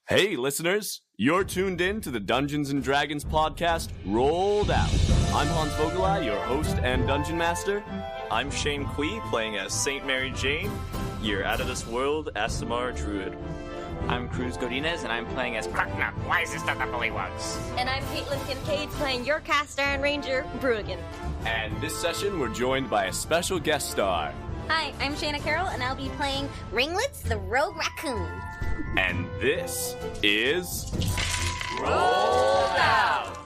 Hey, listeners! You're tuned in to the Dungeons & Dragons podcast, Rolled Out. I'm Hans Vogelai, your host and Dungeon Master. I'm Shane Quee, playing as St. Mary Jane, your out-of-this-world Asimar Druid. I'm Cruz Godinez, and I'm playing as Cruknuk, wisest of the bullywugs. And I'm Caitlin Kincaid, playing your cast iron ranger, Brewigan. And this session, we're joined by a special guest star. Hi, I'm Shayna Carroll, and I'll be playing Ringlets, the Rogue Raccoon. And this is... Rolled Out!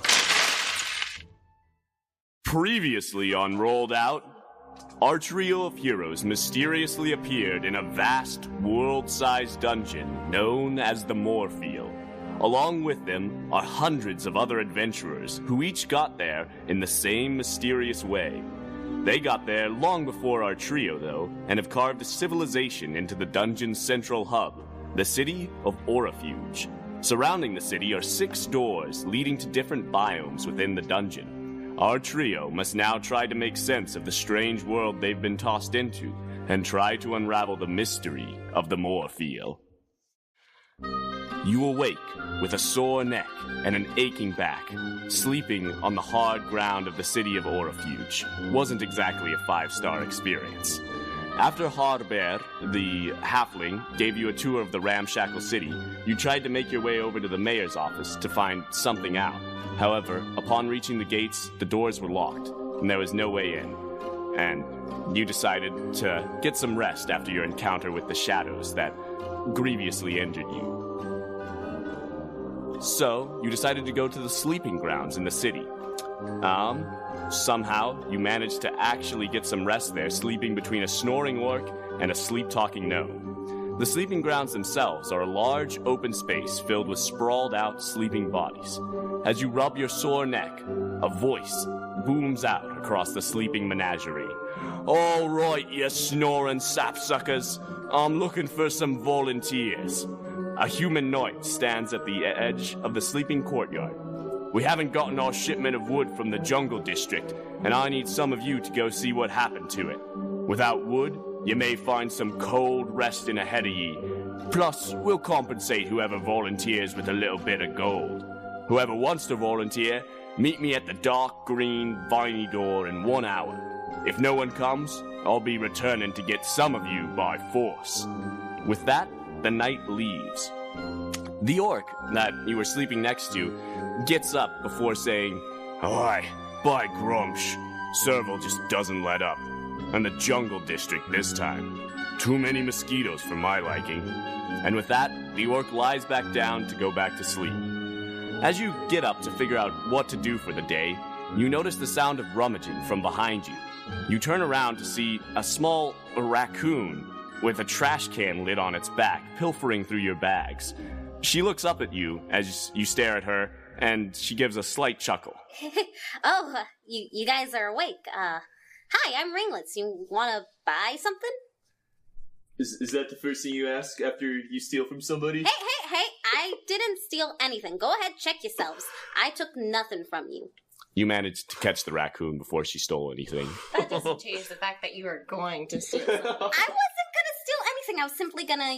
Previously on Rolled Out, our trio of heroes mysteriously appeared in a vast, world-sized dungeon known as the Moorfield. Along with them are hundreds of other adventurers who each got there in the same mysterious way. They got there long before our trio, though, and have carved a civilization into the dungeon's central hub, the city of Orifuge. Surrounding the city are 6 doors leading to different biomes within the dungeon. Our trio must now try to make sense of the strange world they've been tossed into and try to unravel the mystery of the Moorfield. You awake with a sore neck and an aching back. Sleeping on the hard ground of the city of Orifuge wasn't exactly a 5-star experience. After Harber, the halfling, gave you a tour of the ramshackle city, you tried to make your way over to the mayor's office to find something out. However, upon reaching the gates, the doors were locked, and there was no way in. And you decided to get some rest after your encounter with the shadows that grievously injured you. So, you decided to go to the sleeping grounds in the city. Somehow, you managed to actually get some rest there, sleeping between a snoring orc and a sleep-talking gnome. The sleeping grounds themselves are a large, open space filled with sprawled-out, sleeping bodies. As you rub your sore neck, a voice booms out across the sleeping menagerie. "All right, you snoring sapsuckers. I'm looking for some volunteers." A humanoid stands at the edge of the sleeping courtyard. "We haven't gotten our shipment of wood from the jungle district, and I need some of you to go see what happened to it. Without wood, you may find some cold resting ahead of ye. Plus, we'll compensate whoever volunteers with a little bit of gold. Whoever wants to volunteer, meet me at the dark green, viney door in 1 hour. If no one comes, I'll be returning to get some of you by force." With that, the knight leaves. The orc that you were sleeping next to gets up before saying, "Aye, by Grumsh, Serval just doesn't let up. And the jungle district this time. Too many mosquitoes for my liking." And with that, the orc lies back down to go back to sleep. As you get up to figure out what to do for the day, you notice the sound of rummaging from behind you. You turn around to see a small raccoon with a trash can lid on its back, pilfering through your bags. She looks up at you as you stare at her, and she gives a slight chuckle. Oh, you guys are awake. Hi, I'm Ringlets. You want to buy something? Is that the first thing you ask after you steal from somebody? Hey, I didn't steal anything. Go ahead, check yourselves. I took nothing from you. You managed to catch the raccoon before she stole anything. That doesn't change the fact that you are going to steal something. I wasn't gonna steal anything. I was simply gonna,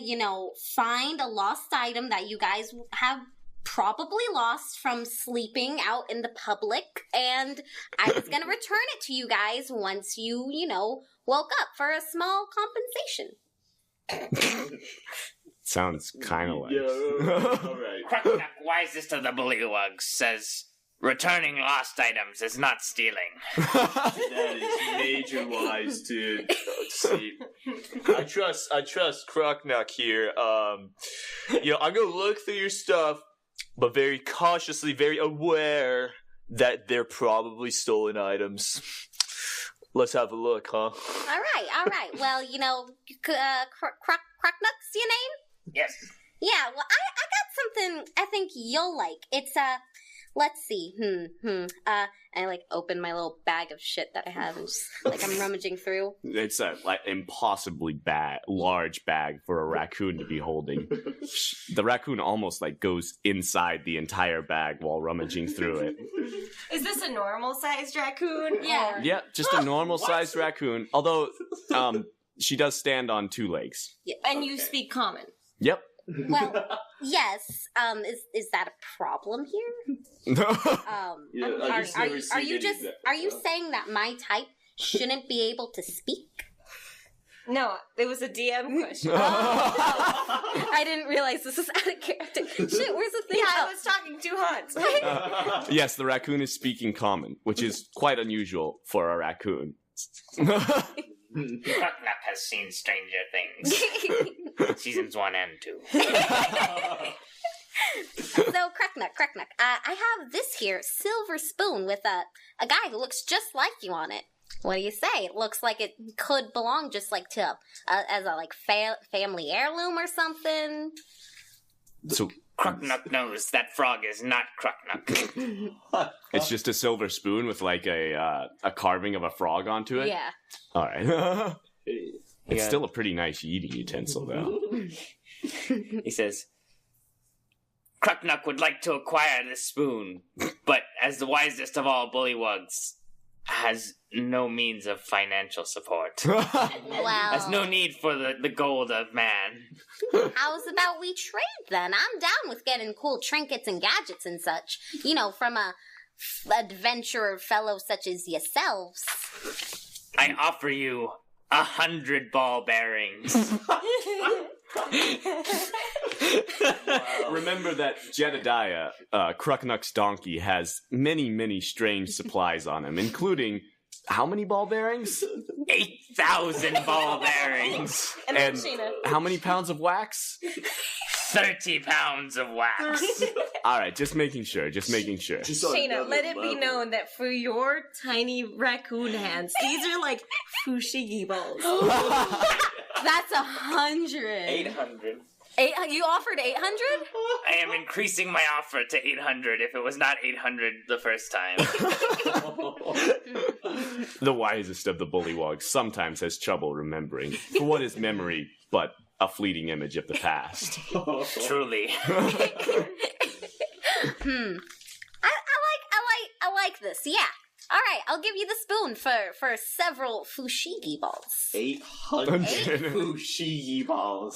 find a lost item that you guys have probably lost from sleeping out in the public, and I was gonna return it to you guys once you, woke up for a small compensation. Sounds kind of like... Yeah, alright. Cruknuk, wisest of the bullywugs, says, returning lost items is not stealing. That is major wise, dude. Let's see. I trust Cruknuk here. I'm gonna look through your stuff, but very cautiously, very aware that they're probably stolen items. Let's have a look, huh? All right. Well, Cruknuk's your name? Yes. Yeah, well, I got something I think you'll like. It's, let's see, I, open my little bag of shit that I have and just, I'm rummaging through. It's a, impossibly large bag for a raccoon to be holding. The raccoon almost, goes inside the entire bag while rummaging through it. Is this a normal-sized raccoon? Yeah. Yeah, just a normal-sized raccoon, although, she does stand on 2 legs. Yeah. And you speak common? Yep. Well, Yes. Is that a problem here? Are you saying that my type shouldn't be able to speak? No, it was a DM question. I didn't realize this was out of character. Shit, where's the thing? Yeah, I was talking too hot. Yes, the raccoon is speaking common, which is quite unusual for a raccoon. Cruknuk has seen stranger things. Seasons 1 and 2. So, Cruknuk, I have this here silver spoon with a guy who looks just like you on it. What do you say? It looks like it could belong just like to as a like family heirloom or something. So Cruknuk knows that frog is not Cruknuk. it's just a silver spoon with like a carving of a frog onto it? Yeah. All right. It's still a pretty nice eating utensil, though. He says, Cruknuk would like to acquire this spoon, but as the wisest of all bullywugs, has no means of financial support. Well, Has no need for the gold of man. how's about we trade then? I'm down with getting cool trinkets and gadgets and such. You know, from a adventurer fellow such as yourselves. I offer you 100 ball bearings. Remember that Jedediah, Cruknuk's donkey, has many, many strange supplies on him, including how many ball bearings? 8,000 ball bearings. And how many pounds of wax? 30 pounds of wax. All right, just making sure. Shayna, let it be known that for your tiny raccoon hands, these are like fushigi balls. That's 100. 800. You offered 800? I am increasing my offer to 800 if it was not 800 the first time. The wisest of the bullywugs sometimes has trouble remembering. For what is memory but a fleeting image of the past? Truly. I like this. Yeah. All right, I'll give you the spoon for several fushigi balls. 800 fushigi balls.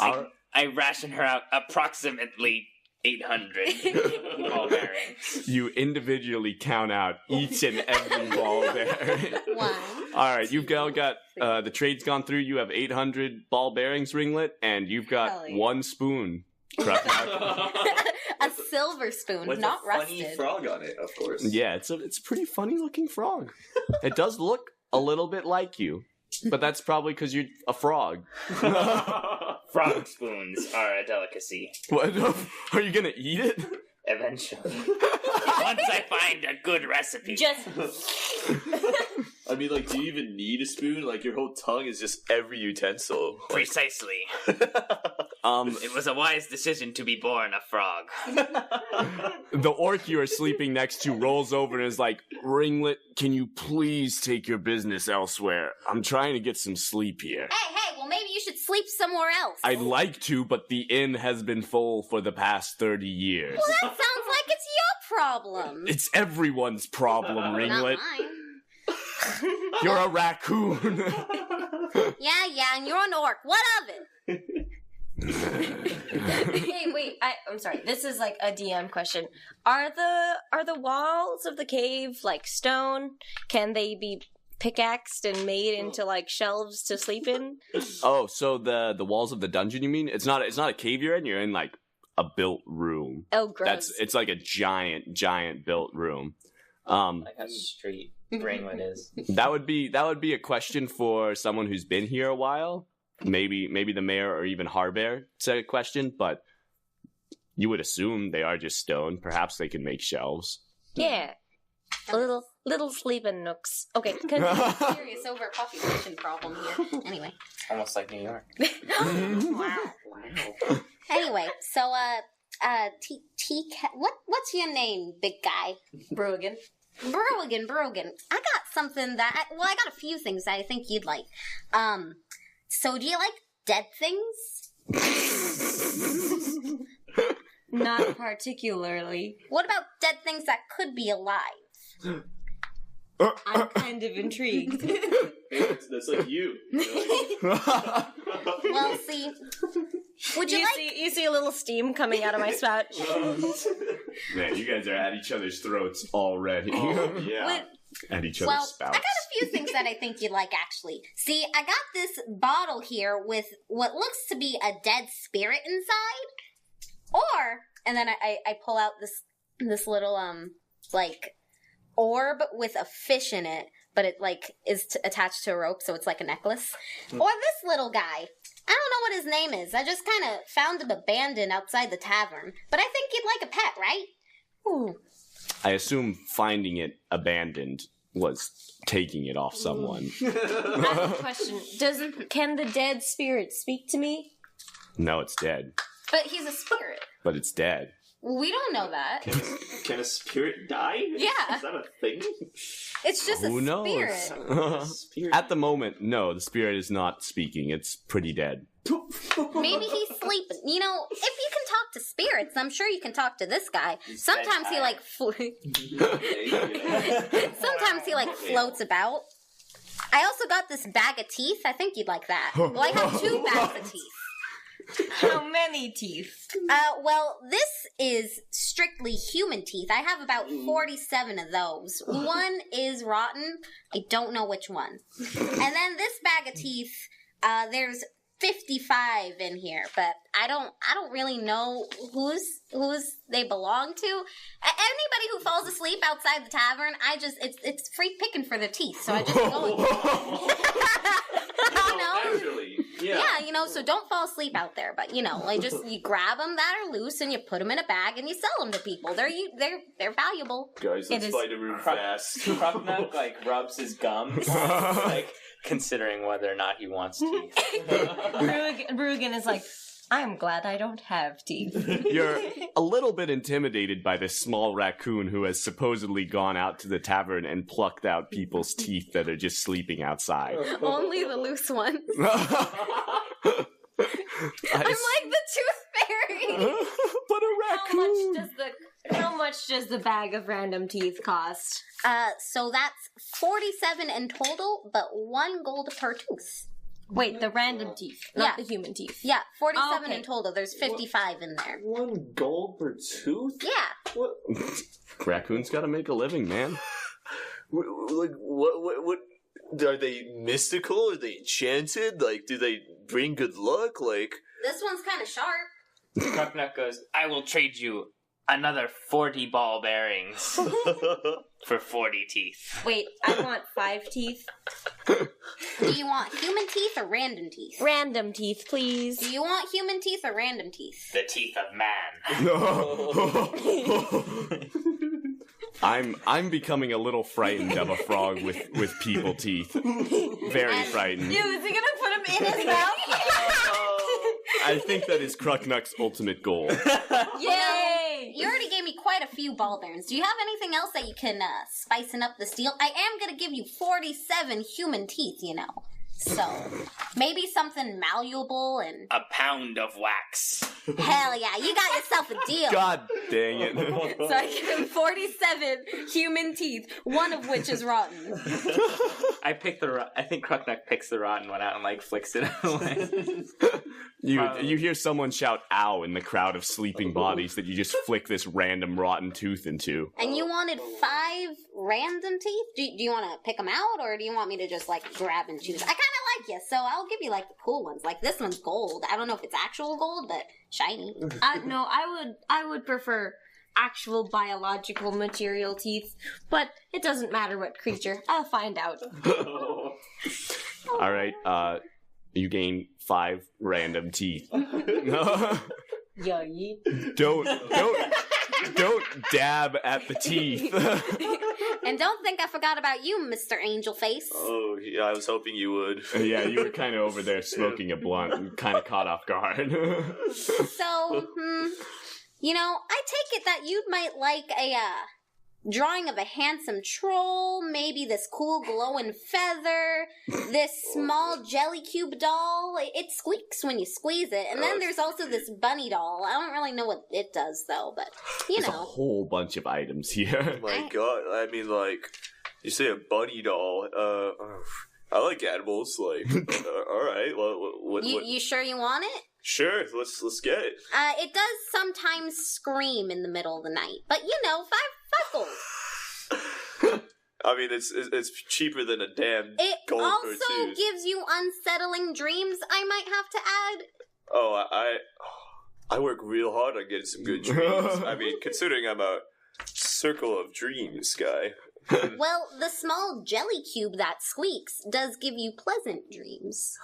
I ration her out approximately 800 ball bearings. You individually count out each and every ball bearing. One. All right, you've got the trade's gone through. You have 800 ball bearings, Ringlet, and you've got one spoon. A silver spoon, With not a funny rusted. frog on it, of course. Yeah, it's a pretty funny looking frog. It does look a little bit like you, but that's probably because you're a frog. Frog spoons are a delicacy. What? Are you gonna eat it? Eventually. Once I find a good recipe. I mean, like, do you even need a spoon? Like, your whole tongue is just every utensil. Precisely. It was a wise decision to be born a frog. The orc you are sleeping next to rolls over and is like, Ringlet, can you please take your business elsewhere? I'm trying to get some sleep here. Hey, well maybe you should sleep somewhere else. I'd like to, but the inn has been full for the past 30 years. Well, that sounds like it's your problem. It's everyone's problem, Ringlet. Not mine. You're a raccoon. Yeah, and you're an orc. What of it? Hey, wait, I'm sorry. This is like a DM question. Are the walls of the cave like stone? Can they be pickaxed and made into like shelves to sleep in? Oh, so the walls of the dungeon, you mean? It's not a cave you're in like a built room. Oh, gross. It's like a giant built room. Like a street Ringlet is. That would be a question for someone who's been here a while. Maybe the mayor or even Harbear said a question, but you would assume they are just stone. Perhaps they can make shelves. Yeah. Little sleeping nooks. Okay, Serious overpopulation problem here. Anyway. Almost like New York. Wow. Anyway, so what's your name, big guy? Brewigan. Brewigan. I got something I got a few things that I think you'd like. So do you like dead things? Not particularly. What about dead things that could be alive? I'm kind of intrigued. That's like you. Well, see, would you like? You see a little steam coming out of my spout. Man, you guys are at each other's throats already. Oh, yeah. At each other's Well, spouts. I got a few things that I think you'd like, actually. See, I got this bottle here with what looks to be a dead spirit inside. And then I pull out this little, like, orb with a fish in it, but it, like, is attached to a rope, so it's like a necklace. Or this little guy. I don't know what his name is. I just kind of found him abandoned outside the tavern. But I think you'd like a pet, right? Ooh. I assume finding it abandoned was taking it off someone. I have a question. Can the dead spirit speak to me? No, it's dead. But he's a spirit. But it's dead. We don't know that. Can a spirit die? Yeah. Is that a thing? It's just Who a knows? spirit. At the moment, no, the spirit is not speaking. It's pretty dead. Maybe he's sleeping. You know, if you can talk to spirits, I'm sure you can talk to this guy. Sometimes he like sometimes he like floats about. I also got this bag of teeth. I think you'd like that. Well, I have 2 bags of teeth. How many teeth? Well, this is strictly human teeth. I have about 47 of those. One is rotten. I don't know which one. And then this bag of teeth, there's 55 in here, but I don't really know whose they belong to. Anybody who falls asleep outside the tavern, it's free picking for their teeth, so I just go. You know? Actually, Yeah, you know, so don't fall asleep out there. But, you know, like you grab them that are loose and you put them in a bag and you sell them to people. They're valuable. Guys, let's It is find a room fast. Cruknuk, like, rubs his gums, like, considering whether or not he wants teeth. Brewigan is like, I'm glad I don't have teeth. You're a little bit intimidated by this small raccoon who has supposedly gone out to the tavern and plucked out people's teeth that are just sleeping outside. Only the loose ones. I'm I'm like the tooth fairy. But a raccoon. How much does the bag of random teeth cost? So that's 47 in total, but 1 gold per tooth. Wait, the random teeth, not Yeah. the human teeth. Yeah, 47 Okay. in total. There's 55 in there. 1 gold per tooth? Yeah. What? Raccoons gotta make a living, man. Like, what? Are they mystical? Are they enchanted? Like, do they bring good luck? Like, This one's kind of sharp. Cruknuk goes, I will trade you another 40 ball bearings for 40 teeth. Wait, I want 5 teeth. Do you want human teeth or random teeth? Random teeth, please. Do you want human teeth or random teeth? The teeth of man. I'm becoming a little frightened of a frog with people teeth. Very frightened. Ew, is he gonna put them in his mouth? I think that is Cruknuk's ultimate goal. Yay! You already gave me quite a few ball bearings. Do you have anything else that you can spicing up this deal? I am going to give you 47 human teeth, you know. So, maybe something malleable and... A pound of wax. Hell yeah, you got yourself a deal. God dang it. So I give him 47 human teeth, one of which is rotten. I think Cruknuk picks the rotten one out and, like, flicks it away. You hear someone shout "ow" in the crowd of sleeping bodies that you just flick this random rotten tooth into. And you wanted 5 random teeth? Do you want to pick them out, or do you want me to just, like, grab and choose? I kind of like you, so I'll give you, like, the cool ones. Like, this one's gold. I don't know if it's actual gold, but shiny. No, I would prefer actual biological material teeth, but it doesn't matter what creature. I'll find out. All right, you gain 5 random teeth. Yay. Don't dab at the teeth. And don't think I forgot about you, Mr. Angelface. oh, yeah, I was hoping you would. Yeah, you were kind of over there smoking a blunt and kind of caught off guard. So, you know, I take it that you might like a drawing of a handsome troll, maybe this cool glowing feather, this small jelly cube doll. It squeaks when you squeeze it. And then there's also this bunny doll. I don't really know what it does, though, but, you There's a know. whole bunch of items here. Oh my god, I mean, like, You say a bunny doll. I like animals. Like, all right. Well, what? You sure you want it? Sure. Let's get it. It does sometimes scream in the middle of the night, but five gold. I mean, it's cheaper than a damn It gold also cartoon. gives you unsettling dreams, I might have to add. Oh, I work real hard on getting some good dreams. I mean, considering I'm a circle of dreams guy. Well, the small jelly cube that squeaks does give you pleasant dreams.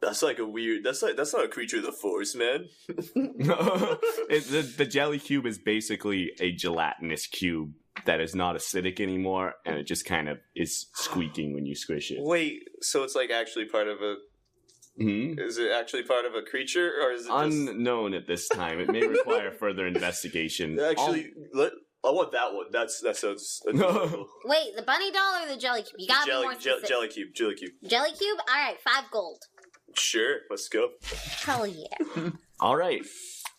That's like a weird. That's not a creature of the forest, man. The jelly cube is basically a gelatinous cube that is not acidic anymore, and it just kind of is squeaking when you squish it. Wait, so it's like actually part of a. Hmm? Is it actually part of a creature, or is it just Unknown at this time. It may require further investigation. actually? I want that one. That sounds. adorable. Wait, the bunny doll or the jelly cube? You gotta be more specific. Jelly cube. Jelly cube? Alright, 5 gold. Sure, let's go. Hell yeah. All right.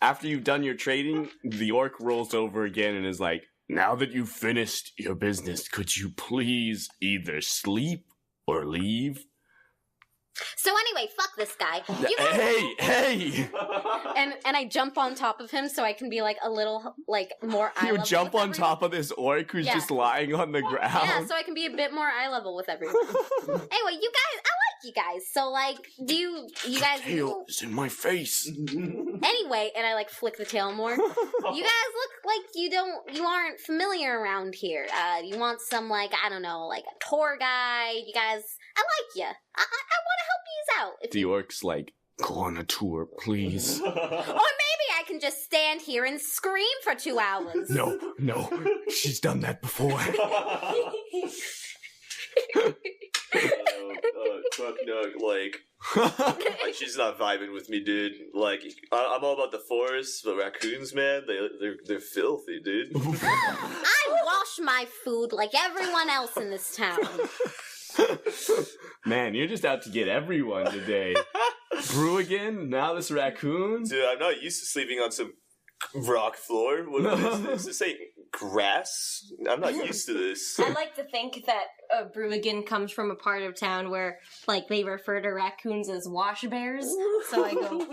After you've done your trading, the orc rolls over again and is like, "Now that you've finished your business, could you please either sleep or leave?" So anyway, fuck this guy. You guys, Hey! and I jump on top of him so I can be like a little like more eye You level jump with on top of this orc who's Yeah. just lying on the ground. Yeah, so I can be a bit more eye level with everyone. Anyway, you guys, I like you guys. So like, do you guys Tail is in my face. anyway? And I like flick the tail more. You guys look like you aren't familiar around here. You want some like I don't know, like a tour guide. You guys, I like you. I want to help you out. If The orc's like, "Go on a tour, please." Or maybe I can just stand here and scream for 2 hours. No, she's done that before. Cruknuk, like she's not vibing with me, dude. Like, I'm all about the forest, but raccoons, man, they're filthy, dude. I wash my food like everyone else in this town. Man, you're just out to get everyone today. Brewigan, now this raccoon. Dude, I'm not used to sleeping on some rock floor. What is this? This ain't grass. I'm not used to this. I like to think that Brewigan comes from a part of town where, like, they refer to raccoons as wash bears. So I go,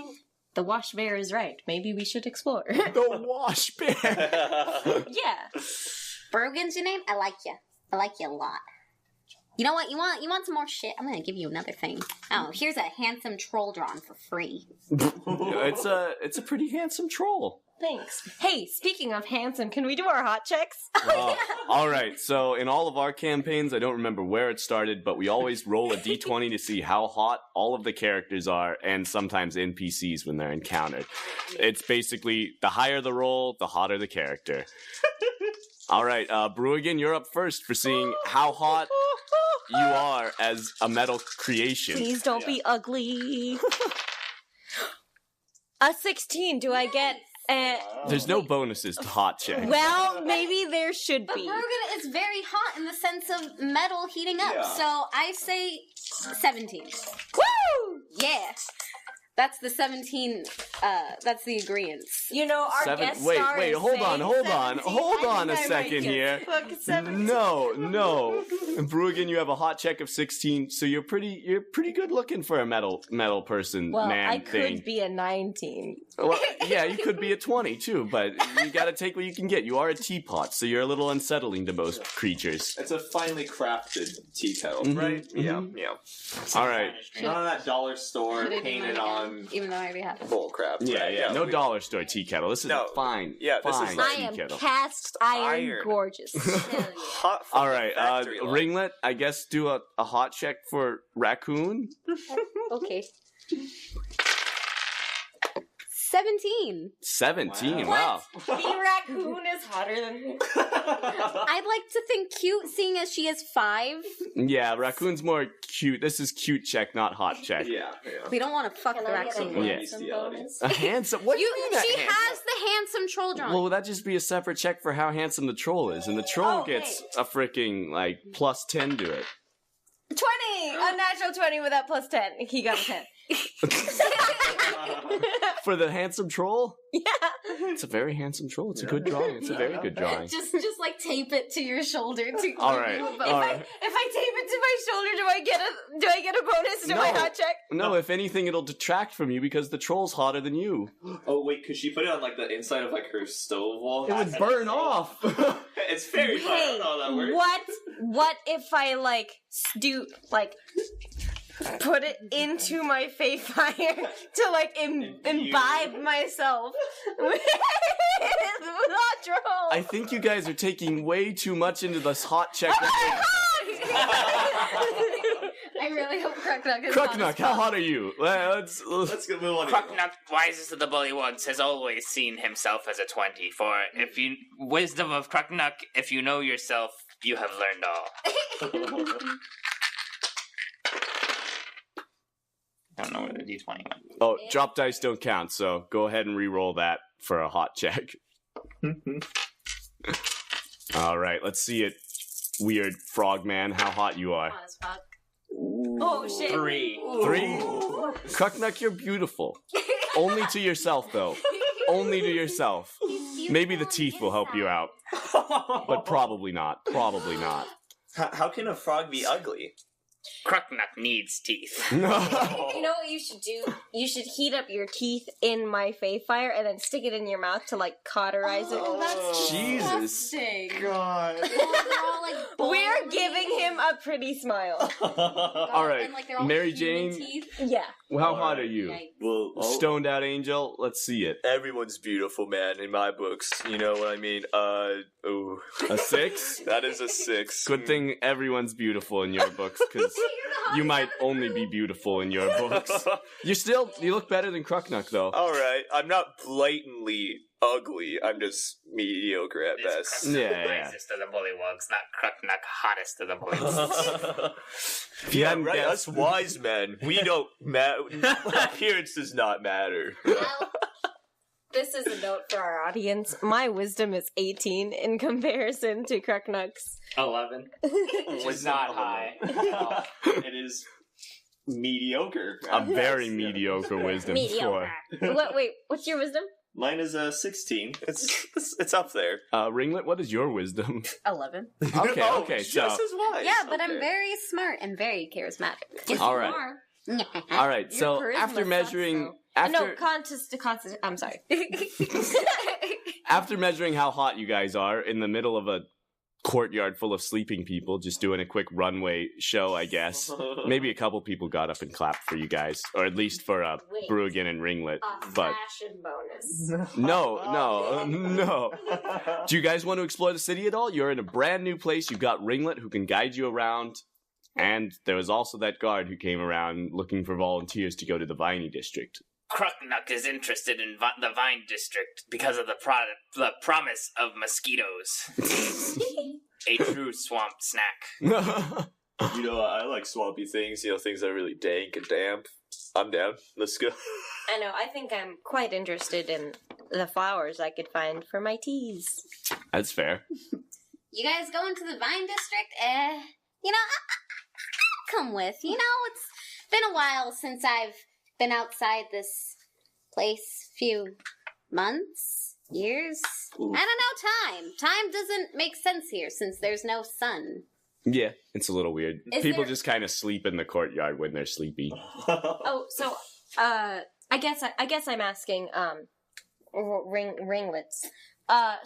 the wash bear is right. Maybe we should explore. The wash bear. Yeah. Brogan's your name? I like you. I like you a lot. You know what? You want some more shit? I'm gonna give you another thing. Oh, here's a handsome troll drawn for free. It's a pretty handsome troll. Thanks. Hey, speaking of handsome, can we do our hot checks? All right, so in all of our campaigns, I don't remember where it started, but we always roll a d20 to see how hot all of the characters are, and sometimes NPCs when they're encountered. It's basically, the higher the roll, the hotter the character. All right, Brewigan, you're up first for seeing how hot you are as a metal creation. Please don't be ugly. A 16. Do I get? There's no bonuses to hot check. Well, maybe there should But be. Brogan is very hot in the sense of metal heating up. Yeah. So I say 17. Woo! Yeah. That's the 17, that's the agreements. You know, our guest star Wait, is hold saying on 17. a I think I second might here. get fuck 17. No. Brewigan, you have a hot check of 16, so you're pretty good looking for a metal person, Well, man I could thing. be a 19. Well, yeah, you could be a 20 too, but you gotta take what you can get. You are a teapot, so you're a little unsettling to most creatures. It's a finely crafted tea kettle, Mhm, right? mhm. Yeah. All right. None of that dollar store Should I do painted mine on again? Even though I already have it. bull crap. Yeah, right? yeah. No we- dollar store tea kettle. This is No. a fine, Yeah, this is fine like- I tea am kettle. cast iron Iron. gorgeous. Hot from All the right, factory line. Ringlet, I guess do a hot check for raccoon. Okay. 17. 17, Wow. wow. The raccoon is hotter than me. I'd like to think cute, seeing as she is 5. Yeah, raccoon's more cute. This is cute check, not hot check. Yeah. We don't want to fuck Can the I get a raccoon. Yeah. handsome bonus? A handsome. What do you mean? She a handsome? has the handsome troll drawing. Well, would that just be a separate check for how handsome the troll is, and the troll Oh, gets wait. a freaking like plus 10 to it. 20! A natural 20 with that plus 10. He got a 10. For the handsome troll? Yeah. It's a very handsome troll. It's a good drawing. It's a very good drawing. Just like tape it to your shoulder. All right. If I tape it to my shoulder, do I get a bonus to my hot check? No, if anything, it'll detract from you because the troll's hotter than you. Oh wait, could she put it on like the inside of like her stove wall? It would burn off. It's very fun. I Hey, don't know how that works. what if I like do like put it into my Fey fire to like imbibe myself with hot troll? I think you guys are taking way too much into this hot check. I really hope Cruknuk is Cruknuk, how hot are you? Let's Let's go move on. Cruknuk, wisest of the bullywugs, has always seen himself as a 20. For if you wisdom of Cruknuk, if you know yourself, you have learned all. I don't know where the D20 went. Oh, drop dice don't count, so go ahead and re-roll that for a hot check. All right, let's see it, weird frogman, how hot you are. Hot as fuck. Oh shit! 3. 3? Cruknuk, you're beautiful. Only to yourself, though. Only to yourself. Maybe the teeth will help you out. But probably not. Probably not. How can a frog be ugly? Cruknuk needs teeth. You know what you should do? You should heat up your teeth in my Fey fire and then stick it in your mouth to like cauterize Oh, it. that's Jesus. disgusting. God. They're all, like, We're bony. giving him a pretty smile. All right, And, like, they're all Mary human Jane, teeth. Yeah. how hot are you? Yikes. Well, Stoned out angel, let's see it. everyone's beautiful, man, in my books. You know what I mean? Ooh. A 6? That is a 6. Good thing everyone's beautiful in your books, because you might only be beautiful in your books. You look better than Cruknuk, though. Alright, I'm not blatantly ugly. I'm just mediocre at best. Cruknuk, Yeah. wisest of the bullywugs, not Cruknuk, hottest of the bullywugs. Yeah, hadn't right. guessed- Us wise men, we don't appearance does not matter. Well, This is a note for our audience. My wisdom is 18 in comparison to Cruknuk's. 11. Which is not high. It is mediocre. A very mediocre wisdom score. Wait, what's your wisdom? Mine is a 16. It's up there. Ringlet, what is your wisdom? 11. Okay, Oh, okay, just so... as wise. yeah, but Okay. I'm very smart and very charismatic. Yes, All you right. are. All right, Your so charisma after sucks, measuring... though. After, No, contest. I'm sorry. after measuring how hot you guys are in the middle of a courtyard full of sleeping people, just doing a quick runway show, I guess. Maybe a couple people got up and clapped for you guys, or at least for Wait. Brewigan and Ringlet. A But fashion bonus. no. Do you guys want to explore the city at all? You're in a brand new place. You've got Ringlet who can guide you around. And there was also that guard who came around looking for volunteers to go to the Viney district. Cruknuk is interested in the Vine District because of the promise of mosquitoes. A true swamp snack. You know, I like swampy things. You know, things that are really dank and damp. I'm down. Let's go. I know. I think I'm quite interested in the flowers I could find for my teas. That's fair. You guys going to the Vine District? You know, I'll come with. You know, it's been a while since I've been outside this place. Few months, years. Ooh. I don't know time. Time doesn't make sense here since there's no sun. Yeah, it's a little weird. Is People there- just kind of sleep in the courtyard when they're sleepy. Oh, so I guess I'm asking ringlets.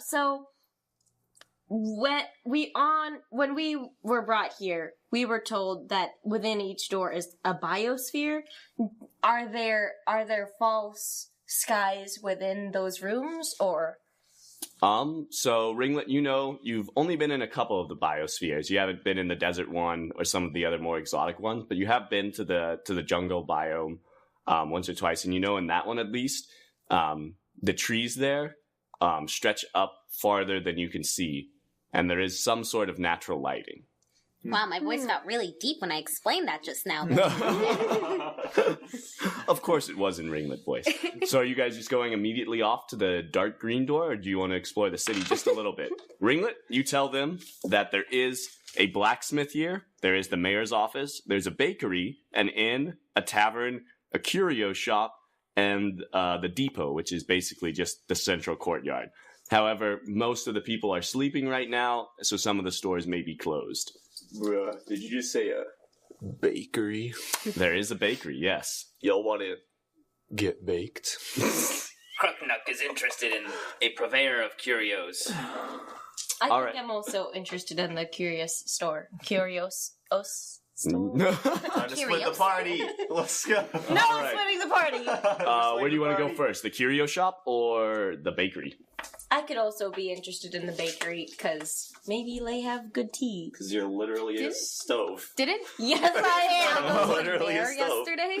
So when we were brought here, we were told that within each door is a biosphere. Are there false skies within those rooms, or? So Ringlet, you know, you've only been in a couple of the biospheres. You haven't been in the desert one or some of the other more exotic ones, but you have been to the jungle biome once or twice, and you know in that one at least, the trees there stretch up farther than you can see, and there is some sort of natural lighting. Wow, my voice got really deep when I explained that just now. Of course it was in Ringlet voice. So are you guys just going immediately off to the dark green door, or do you want to explore the city just a little bit? Ringlet, you tell them that there is a blacksmith here, there is the mayor's office, there's a bakery, an inn, a tavern, a curio shop, and the depot, which is basically just the central courtyard. However, most of the people are sleeping right now, so some of the stores may be closed. Bruh, did you just say a bakery? There is a bakery, yes. Y'all want to get baked? Cruknuk is interested in a purveyor of curios. I All think right. I'm also interested in the curious store. Curios. Store. Time to split the party. Let's go. No, All I'm right. splitting the party. Where do you want to go first? The curio shop or the bakery? I could also be interested in the bakery because maybe they have good tea. Because you're literally a stove. Didn't Yes, I am. I'm literally a there stove. yesterday?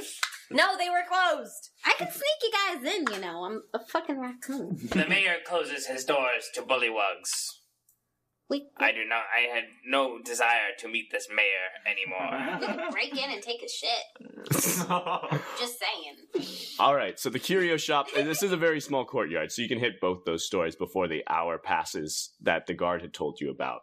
No, they were closed. I can sneak you guys in, you know. I'm a fucking raccoon. The mayor closes his doors to bullywugs. We I had no desire to meet this mayor anymore. can break in and take his shit. Just saying. All right, so the curio shop, and this is a very small courtyard, so you can hit both those stores before the hour passes that the guard had told you about.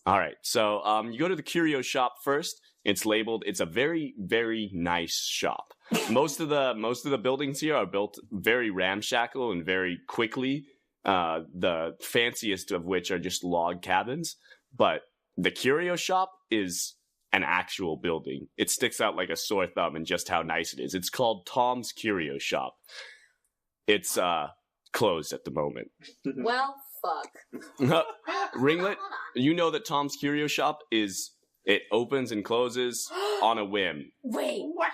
All right, so you go to the curio shop first. It's labeled. It's a very, very nice shop. Most of the buildings here are built very ramshackle and very quickly. The fanciest of which are just log cabins, but the curio shop is an actual building. It sticks out like a sore thumb in just how nice it is. It's called Tom's Curio Shop. It's closed at the moment. Well, fuck. Ringlet, you know that Tom's Curio Shop it opens and closes on a whim. Wait, what?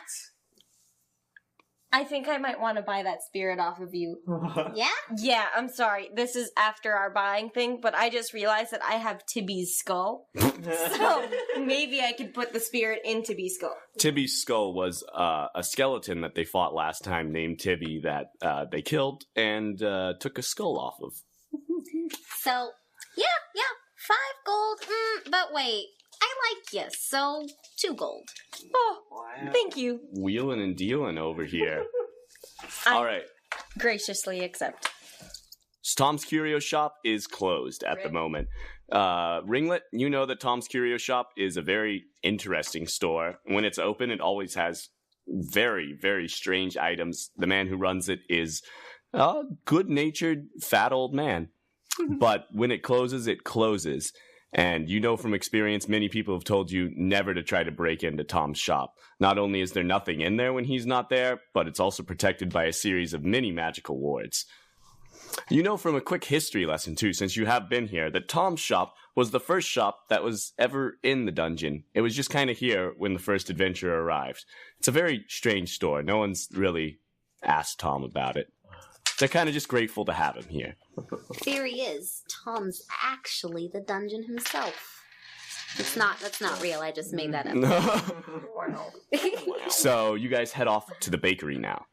I think I might want to buy that spirit off of you. Yeah? Yeah, I'm sorry. This is after our buying thing, but I just realized that I have Tibby's skull. So maybe I could put the spirit in Tibby's skull. Tibby's skull was a skeleton that they fought last time named Tibby that they killed and took a skull off of. So, yeah, 5 gold. But wait, I like you, so 2 gold. Oh, thank you. Wheeling and dealing over here. I All right. graciously accept. Tom's Curio Shop is closed at the moment. Ringlet, you know that Tom's Curio Shop is a very interesting store. When it's open, it always has very, very strange items. The man who runs it is a good-natured, fat old man. But when it closes, it closes. And you know from experience, many people have told you never to try to break into Tom's shop. Not only is there nothing in there when he's not there, but it's also protected by a series of mini magical wards. You know from a quick history lesson, too, since you have been here, that Tom's shop was the first shop that was ever in the dungeon. It was just kind of here when the first adventurer arrived. It's a very strange store. No one's really asked Tom about it. They're kind of just grateful to have him here. Theory is, Tom's actually the dungeon himself. That's not real, I just made that up. So you guys head off to the bakery now.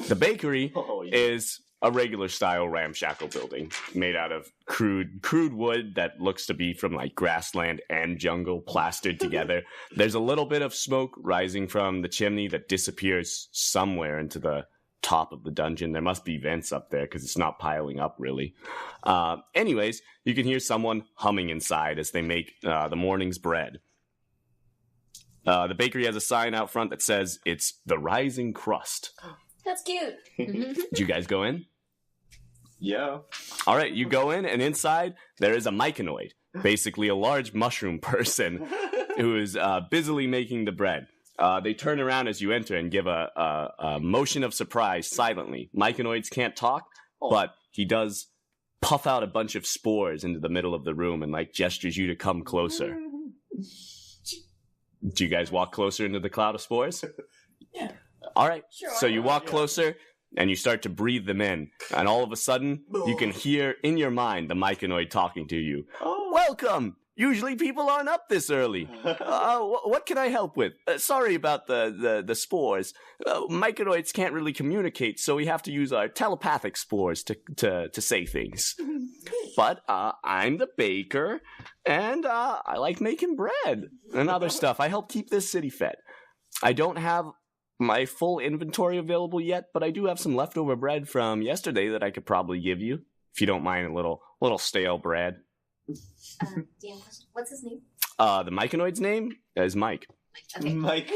The bakery is a regular style ramshackle building made out of crude wood that looks to be from like grassland and jungle plastered together. There's a little bit of smoke rising from the chimney that disappears somewhere into the top of the dungeon. There must be vents up there because it's not piling up really. Anyways, you can hear someone humming inside as they make the morning's bread. The bakery has a sign out front that says it's the Rising Crust. That's cute. Did you guys go in? Yeah. All right, you go in, and inside there is a myconoid, basically a large mushroom person who is busily making the bread. They turn around as you enter and give a motion of surprise silently. Myconoids can't talk, but he does puff out a bunch of spores into the middle of the room and like gestures you to come closer. Do you guys walk closer into the cloud of spores? Yeah. All right. Sure, So you why walk closer and you start to breathe them in. And all of a sudden, you can hear in your mind the myconoid talking to you. Oh. Welcome! Usually people aren't up this early. What can I help with? Sorry about the spores. Myconoids can't really communicate, so we have to use our telepathic spores to say things. But I'm the baker, and I like making bread and other stuff. I help keep this city fed. I don't have my full inventory available yet, but I do have some leftover bread from yesterday that I could probably give you, if you don't mind a little stale bread. DM question. What's his name? The Myconoid's name is Mike. Okay. Mike.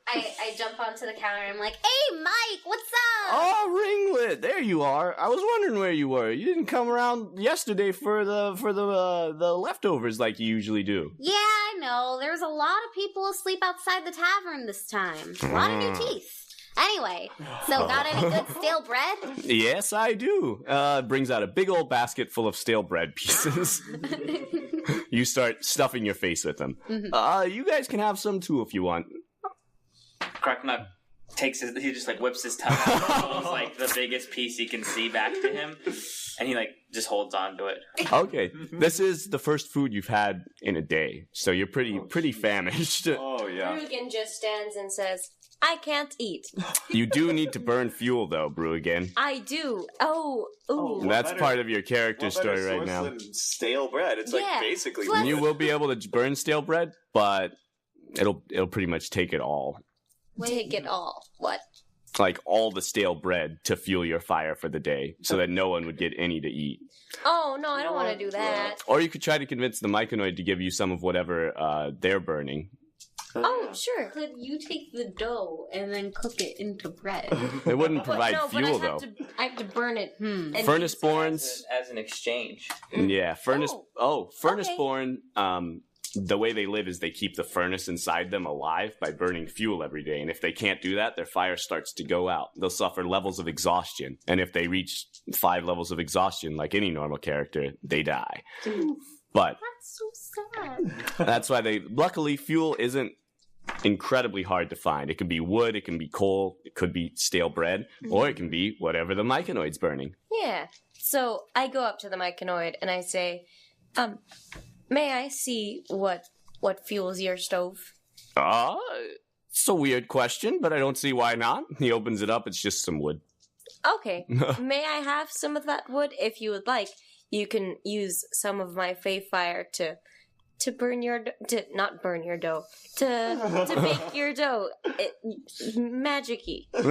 I jump onto the counter and I'm like, hey, Mike, what's up? Oh, Ringlet, there you are. I was wondering where you were. You didn't come around yesterday for the leftovers like you usually do. Yeah, I know. There's a lot of people asleep outside the tavern this time. A lot of new teeth. Anyway, so got any good stale bread? Yes, I do. Brings out a big old basket full of stale bread pieces. You start stuffing your face with them. Mm-hmm. You guys can have some too if you want. Cruknuk takes he just like whips his tongue out, pulls like the biggest piece he can see back to him, and he like just holds on to it. Okay, this is the first food you've had in a day, so you're pretty famished. Oh, yeah. Brewigan just stands and says, I can't eat. You do need to burn fuel, though, Brewigan. I do. Oh, ooh. What That's better- part of your character what better story right source now. than stale bread. It's Yeah. like basically... Plus- You will be able to burn stale bread, but it'll pretty much take it all. Take it all. What? Like all the stale bread to fuel your fire for the day, so that no one would get any to eat. Oh, no, I don't want to do that. Or you could try to convince the Myconoid to give you some of whatever they're burning. Oh, sure. Could you take the dough and then cook it into bread? They wouldn't provide but fuel, I though. have to burn it. And Furnace-borns, As an exchange. yeah, furnace-born, okay. The way they live is they keep the furnace inside them alive by burning fuel every day, and if they can't do that, their fire starts to go out. They'll suffer levels of exhaustion, and if they reach 5 levels of exhaustion, like any normal character, they die. But That's so sad. that's why luckily, fuel isn't incredibly hard to find. It can be wood, it can be coal, it could be stale bread, or it can be whatever the Myconoid's burning. Yeah. So I go up to the Myconoid and I say, may I see what fuels your stove? It's a weird question, but I don't see why not. He opens it up, it's just some wood. Okay. May I have some of that wood? If you would like, you can use some of my fey fire to burn your not burn your dough, to bake your dough. Magic-y. But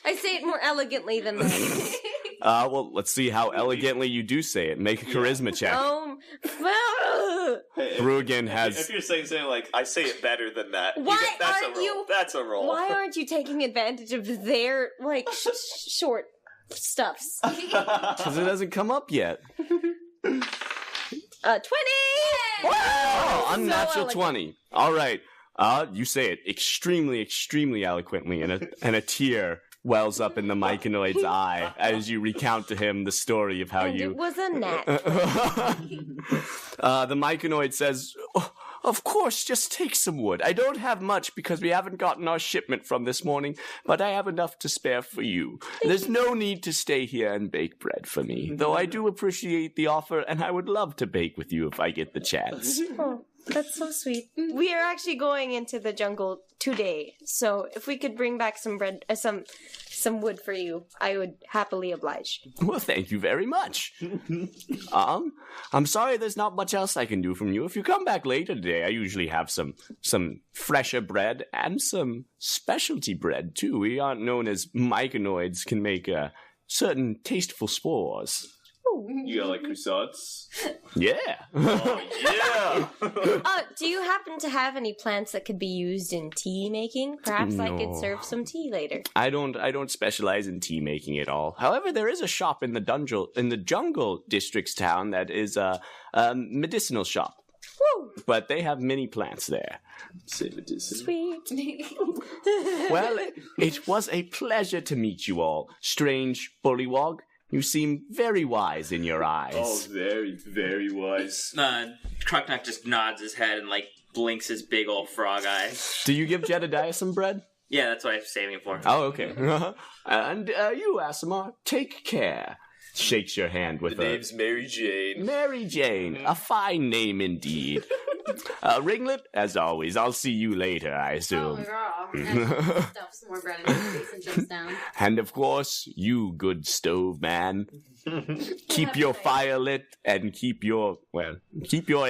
I say it more elegantly than that. Well, let's see how elegantly you do say it. Make a charisma check. Hey, Brewigan has... If you're saying something like, I say it better than that, Why that's aren't a roll. you- That's a roll. Why aren't you taking advantage of their like short stuffs? Because it hasn't come up yet. 20. Oh, unnatural elegant. 20. All right. You say it extremely, extremely eloquently, and a tear wells up in the Myconoid's eye as you recount to him the story of how And you... it was a nat. The Myconoid says, "Oh, of course, just take some wood. I don't have much because we haven't gotten our shipment from this morning, but I have enough to spare for you. There's no need to stay here and bake bread for me, though I do appreciate the offer, and I would love to bake with you if I get the chance." Oh, that's so sweet. We are actually going into the jungle today, so if we could bring back some bread, some wood for you, I would happily oblige. Well, thank you very much. I'm sorry there's not much else I can do from you. If you come back later today, I usually have some fresher bread and some specialty bread, too. We aren't known as Myconoids can make certain tasteful spores. You got like croissants? Yeah. Oh, yeah! Do you happen to have any plants that could be used in tea making? Perhaps I could No. serve some tea later. I don't specialize in tea making at all. However, there is a shop in the jungle district's town that is a medicinal shop. Woo! But they have many plants there. Say medicine. Sweet. Well, it was a pleasure to meet you all. Strange bullywog, you seem very wise in your eyes. Oh, very, very wise. Cruknuk just nods his head and like blinks his big old frog eyes. Do you give Jedediah some bread? Yeah, that's what I'm saving it for. Oh, okay. And you, Asimar, take care. shakes your hand with The name's Mary Jane. Mary Jane, a fine name indeed. Ringlet, as always, I'll see you later, I assume. Stuffs more bread in his face and jumps down. And of course, you good stove man. Keep your fire lit and keep your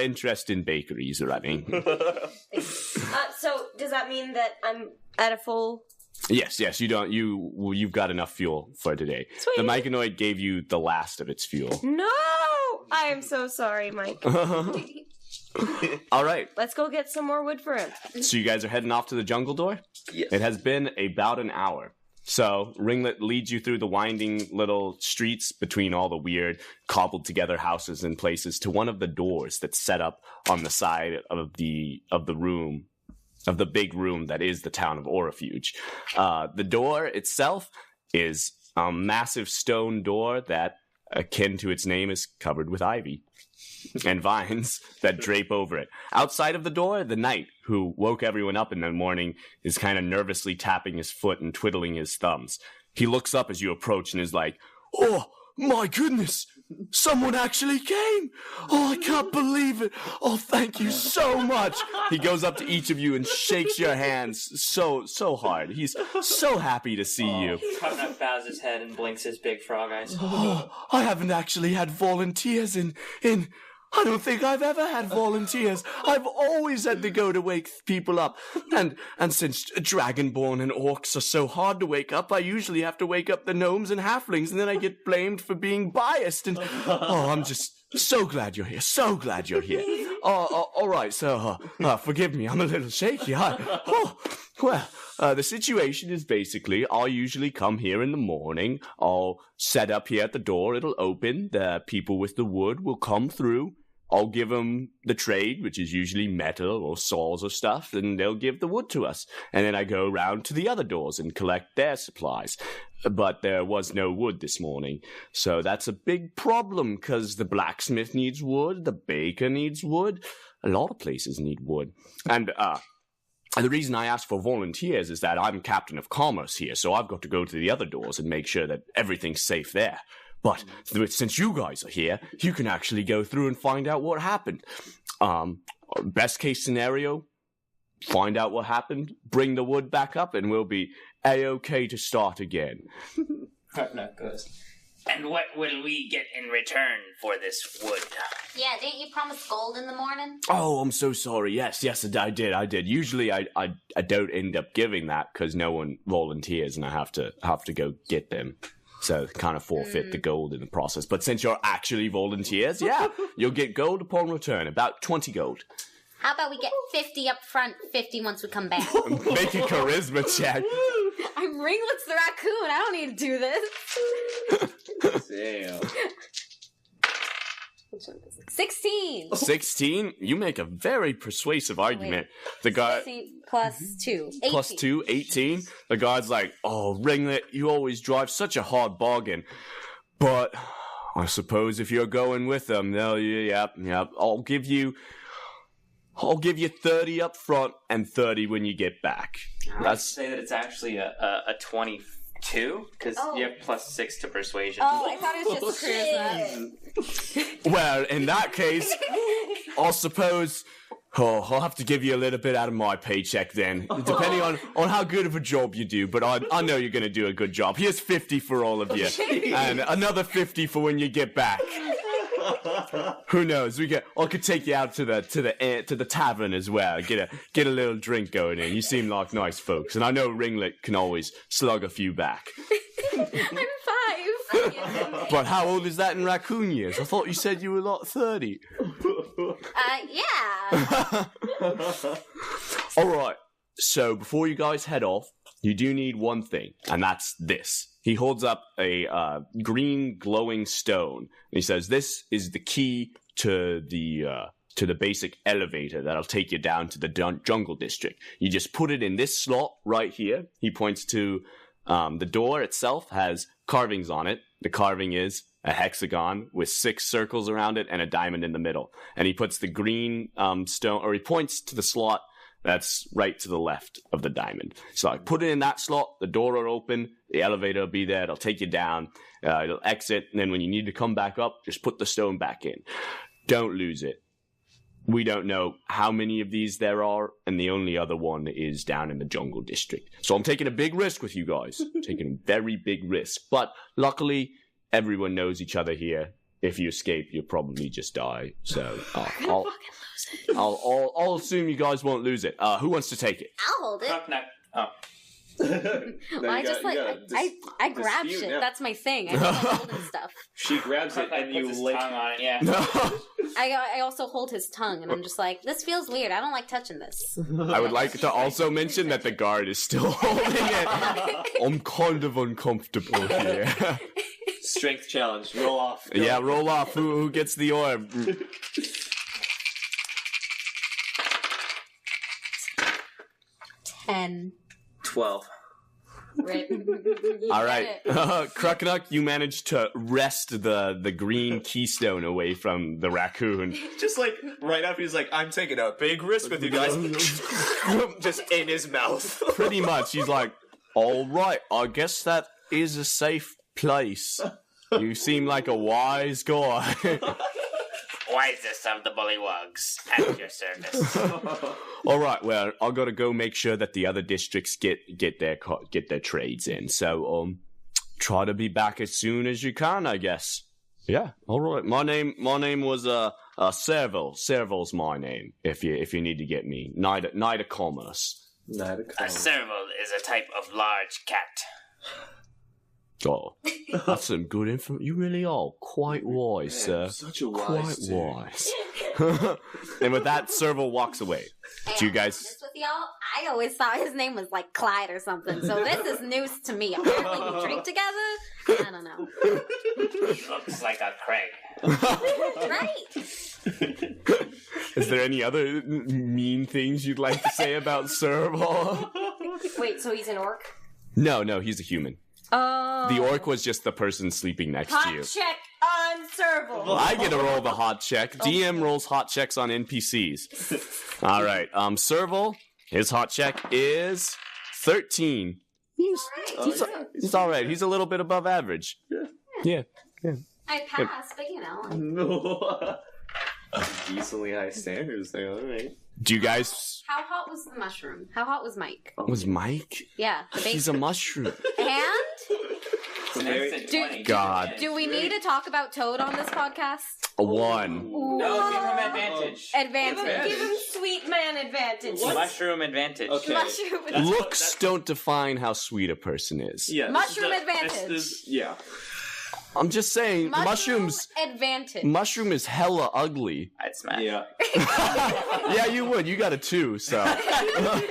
interest in bakeries running. So does that mean that I'm at a full? Yes, you've got enough fuel for today. Sweet. The Myconoid gave you the last of its fuel. No, I am so sorry, Mike. All right. Let's go get some more wood for him. So you guys are heading off to the jungle door? Yes. It has been about an hour. So Ringlet leads you through the winding little streets between all the weird cobbled together houses and places to one of the doors that's set up on the side of the room, of the big room that is the town of Orifuge. The door itself is a massive stone door that, akin to its name, is covered with ivy and vines that drape over it. Outside of the door, the knight, who woke everyone up in the morning, is kind of nervously tapping his foot and twiddling his thumbs. He looks up as you approach and is like, "Oh, my goodness! Someone actually came! Oh, I can't believe it! Oh, thank you so much!" He goes up to each of you and shakes your hands so hard. He's so happy to see you. Cruknuk bows his head and blinks his big frog eyes. Oh, I haven't actually had volunteers in I don't think I've ever had volunteers. I've always had to go to wake people up. And since Dragonborn and orcs are so hard to wake up, I usually have to wake up the gnomes and halflings, and then I get blamed for being biased. And I'm just so glad you're here. So glad you're here. All right, so forgive me, I'm a little shaky. The situation is basically, I'll usually come here in the morning. I'll set up here at the door. It'll open. The people with the wood will come through. I'll give them the trade, which is usually metal or saws or stuff, and they'll give the wood to us. And then I go around to the other doors and collect their supplies. But there was no wood this morning. So that's a big problem, because the blacksmith needs wood, the baker needs wood. A lot of places need wood. And the reason I asked for volunteers is that I'm captain of commerce here, so I've got to go to the other doors and make sure that everything's safe there. But since you guys are here, you can actually go through and find out what happened. Best case scenario, find out what happened, bring the wood back up, and we'll be A-okay to start again. Cruknuk goes, "And what will we get in return for this wood?" Yeah, didn't you promise gold in the morning? Oh, I'm so sorry. Yes, I did. Usually I don't end up giving that because no one volunteers and I have to go get them. So kind of forfeit the gold in the process. But since you're actually volunteers, yeah, you'll get gold upon return, about 20 gold. How about we get 50 up front, 50 once we come back? Make a charisma check. I'm Ringlet's the raccoon. I don't need to do this. Damn. 16. 16? You make a very persuasive argument. The guy... 16 plus 2. 18. Plus 2, 18. The guy's like, "Oh, Ringlet, you always drive such a hard bargain. But I suppose if you're going with them, they'll... Yep. I'll give you 30 up front and 30 when you get back." Let's say that it's actually a 22, because you have plus 6 to persuasion. Oh, I thought it was just charisma. Well, in that case, I'll suppose... Oh, I'll have to give you a little bit out of my paycheck then, depending on how good of a job you do, but I know you're going to do a good job. Here's 50 for all of you, and another 50 for when you get back. Who knows? I could take you out to the tavern as well. Get a little drink going in. You seem like nice folks, and I know Ringlet can always slug a few back. I'm 5. But how old is that in raccoon years? I thought you said you were like 30. Yeah. All right. So before you guys head off, you do need one thing, and that's this. He holds up a green glowing stone, and he says, "This is the key to the basic elevator that'll take you down to the jungle district. You just put it in this slot right here." He points to the door itself has carvings on it. The carving is a hexagon with 6 circles around it and a diamond in the middle. And he puts the green stone, or he points to the slot That's right to the left of the diamond. So I put it in that slot, the door will open, the elevator will be there, it'll take you down, it'll exit, and then when you need to come back up, just put the stone back in. Don't lose it. We don't know how many of these there are, and the only other one is down in the jungle district. So I'm taking a big risk with you guys. Taking a very big risk. But luckily, everyone knows each other here. If you escape, you'll probably just die. So I'll assume you guys won't lose it. Who wants to take it? I'll hold it. Cruknuk. Oh. Well, I grab shit. Now. That's my thing. I don't like holding stuff. She grabs it Cruknuk and puts you his lick. tongue on it, yeah. I also hold his tongue, and I'm just like, this feels weird. I don't like touching this. I would like to also mention that the guard is still holding it. I'm kind of uncomfortable here. Strength challenge. Roll off. Go. Yeah, roll off. Who gets the orb? 10. 12. Right. All right, Cruknuk, you managed to wrest the green keystone away from the raccoon. Just like right after he's like, I'm taking a big risk with you guys. Just in his mouth. Pretty much, he's like, all right, I guess that is a safe place. You seem like a wise guy. Wisest of the bullywugs at your service. All right, well, I gotta go make sure that the other districts get their trades in. So, try to be back as soon as you can, I guess. Yeah, all right. My name was Serval. Serval's my name. If you need to get me, Knight of Commerce. A serval is a type of large cat. Oh, that's some good info. You really are quite wise, sir. Such a Quite wise dude. wise. And with that, Serval walks away. Do you guys? Honest with y'all, I always thought his name was like Clyde or something. So this is news to me. Apparently, we drink together. I don't know. Looks like a Craig. Right? Is there any other mean things you'd like to say about Serval? Wait, so he's an orc? No, he's a human. Oh. The orc was just the person sleeping next to you. Hot check on Serval. I get to roll the hot check. DM rolls hot checks on NPCs. All right. Serval, his hot check is 13. He's all right. He's a little bit above average. Yeah. I passed, but you know. No. Decently high standards there, alright. Do you guys... How hot was the mushroom? How hot was Mike? Was Mike? Yeah, the He's a mushroom. And God. do we need to talk about Toad on this podcast? A 1. No, give him advantage. Advantage. Give him sweet man advantage. Mushroom advantage. Okay. Mushroom advantage. Looks don't define how sweet a person is. Yeah. Mushroom advantage. Yeah. I'm just saying, mushrooms... advantage. Mushroom is hella ugly. I'd smash. Yeah. Yeah, you would. You got a 2, so... You got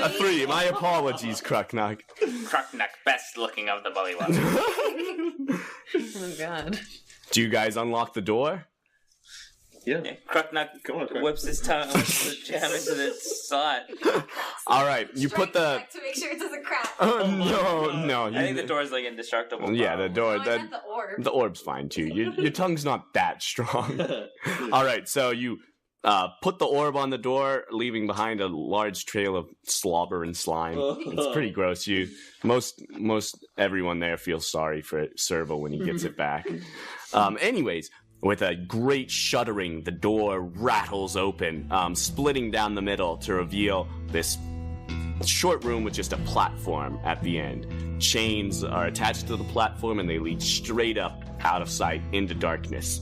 A 3. My apologies, Cruknuk. Cruknuk, best looking of the bullywugs. Oh god. Do you guys unlock the door? Yeah. Cruknuk whips his tongue to jam into the slot. All right, you put the... to make sure it doesn't crack. No. I think the door's like indestructible. Yeah, the door... I meant the orb. The orb's fine, too. Your tongue's not that strong. All right, so you put the orb on the door, leaving behind a large trail of slobber and slime. It's pretty gross. Most everyone there feels sorry for Serval when he gets it back. Anyways... With a great shuddering, the door rattles open, splitting down the middle to reveal this short room with just a platform at the end. Chains are attached to the platform and they lead straight up out of sight into darkness.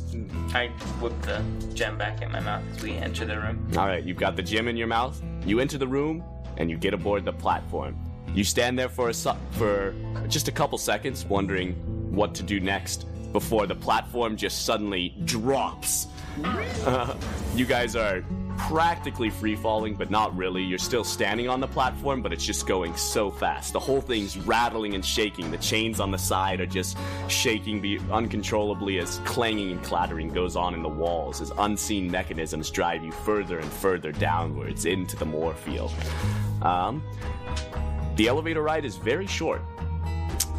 I whip the gem back in my mouth as we enter the room. All right, you've got the gem in your mouth. You enter the room and you get aboard the platform. You stand there for just a couple seconds, wondering what to do next, before the platform just suddenly drops. You guys are practically free-falling, but not really. You're still standing on the platform, but it's just going so fast. The whole thing's rattling and shaking. The chains on the side are just shaking uncontrollably as clanging and clattering goes on in the walls, as unseen mechanisms drive you further and further downwards into the moor field. The elevator ride is very short.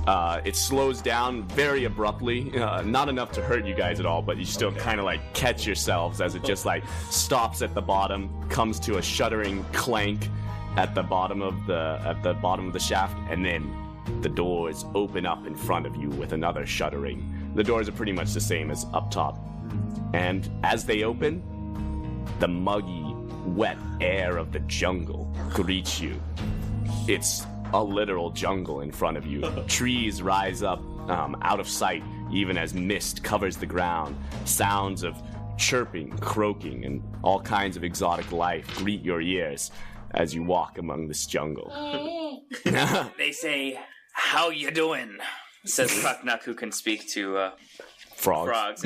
It slows down very abruptly, not enough to hurt you guys at all, but you still kind of like catch yourselves as it just like stops at the bottom, comes to a shuddering clank at the bottom of the shaft, and then the doors open up in front of you with another shuddering. The doors are pretty much the same as up top, and as they open, the muggy, wet air of the jungle greets you. It's a literal jungle in front of you. Trees rise up out of sight even as mist covers the ground. Sounds of chirping, croaking, and all kinds of exotic life greet your ears as you walk among this jungle. They say, "How you doing?" says Cruknuk, who can speak to Frogs.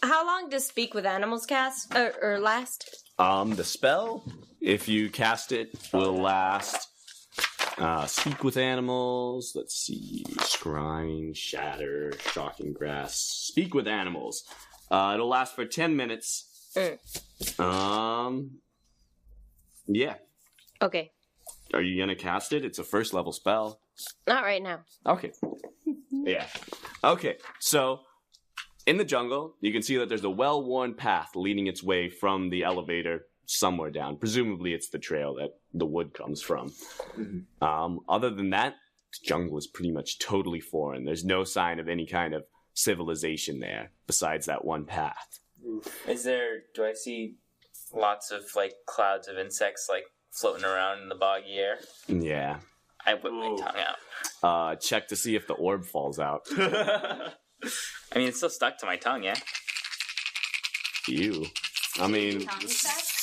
How long does Speak with Animals cast or last? The spell, if you cast it, will last. Speak with animals. Let's see. Scrying, shatter, shocking grass. Speak with animals. It'll last for 10 minutes. Yeah. Okay. Are you gonna cast it? It's a first level spell. Not right now. Okay. Yeah. Okay. So, in the jungle, you can see that there's a well-worn path leading its way from the elevator somewhere down. Presumably, it's the trail that the wood comes from. Other than that, the jungle is pretty much totally foreign. There's no sign of any kind of civilization there besides that one path. Do I see lots of, like, clouds of insects, like, floating around in the boggy air? Yeah. I whip my tongue out. Check to see if the orb falls out. I mean, it's still stuck to my tongue, yeah? Ew. I mean,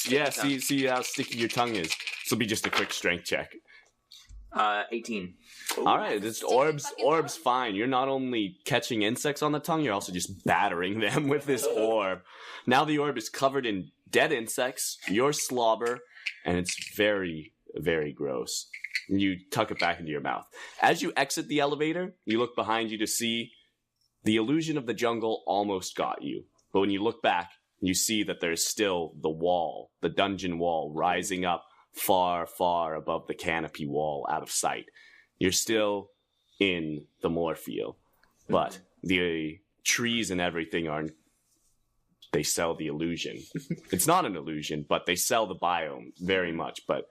yeah, see how sticky your tongue is. This will be just a quick strength check. 18. All right, this orb's fine. You're not only catching insects on the tongue, you're also just battering them with this orb. Now the orb is covered in dead insects, your slobber, and it's very, very gross. You tuck it back into your mouth. As you exit the elevator, you look behind you to see the illusion of the jungle almost got you. But when you look back, you see that there's still the wall, the dungeon wall, rising up far, far above the canopy wall out of sight. You're still in the Moorfield, but the trees and everything they sell the illusion. It's not an illusion, but they sell the biome very much, but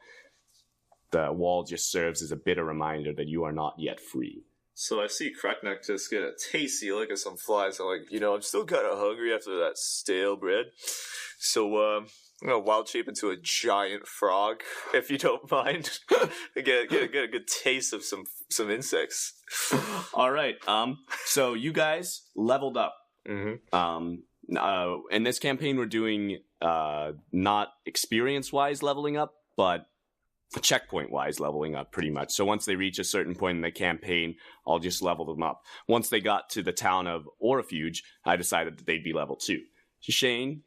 the wall just serves as a bitter reminder that you are not yet free. So I see Cruknuk just get a tasty look at some flies. I'm like, I'm still kind of hungry after that stale bread. So, I'm gonna wild shape into a giant frog, if you don't mind. get a good taste of some insects. All right. So you guys leveled up. Mm-hmm. In this campaign, we're doing not experience-wise leveling up, but checkpoint-wise leveling up, pretty much. So once they reach a certain point in the campaign, I'll just level them up. Once they got to the town of Orifuge, I decided that they'd be level 2. Shane,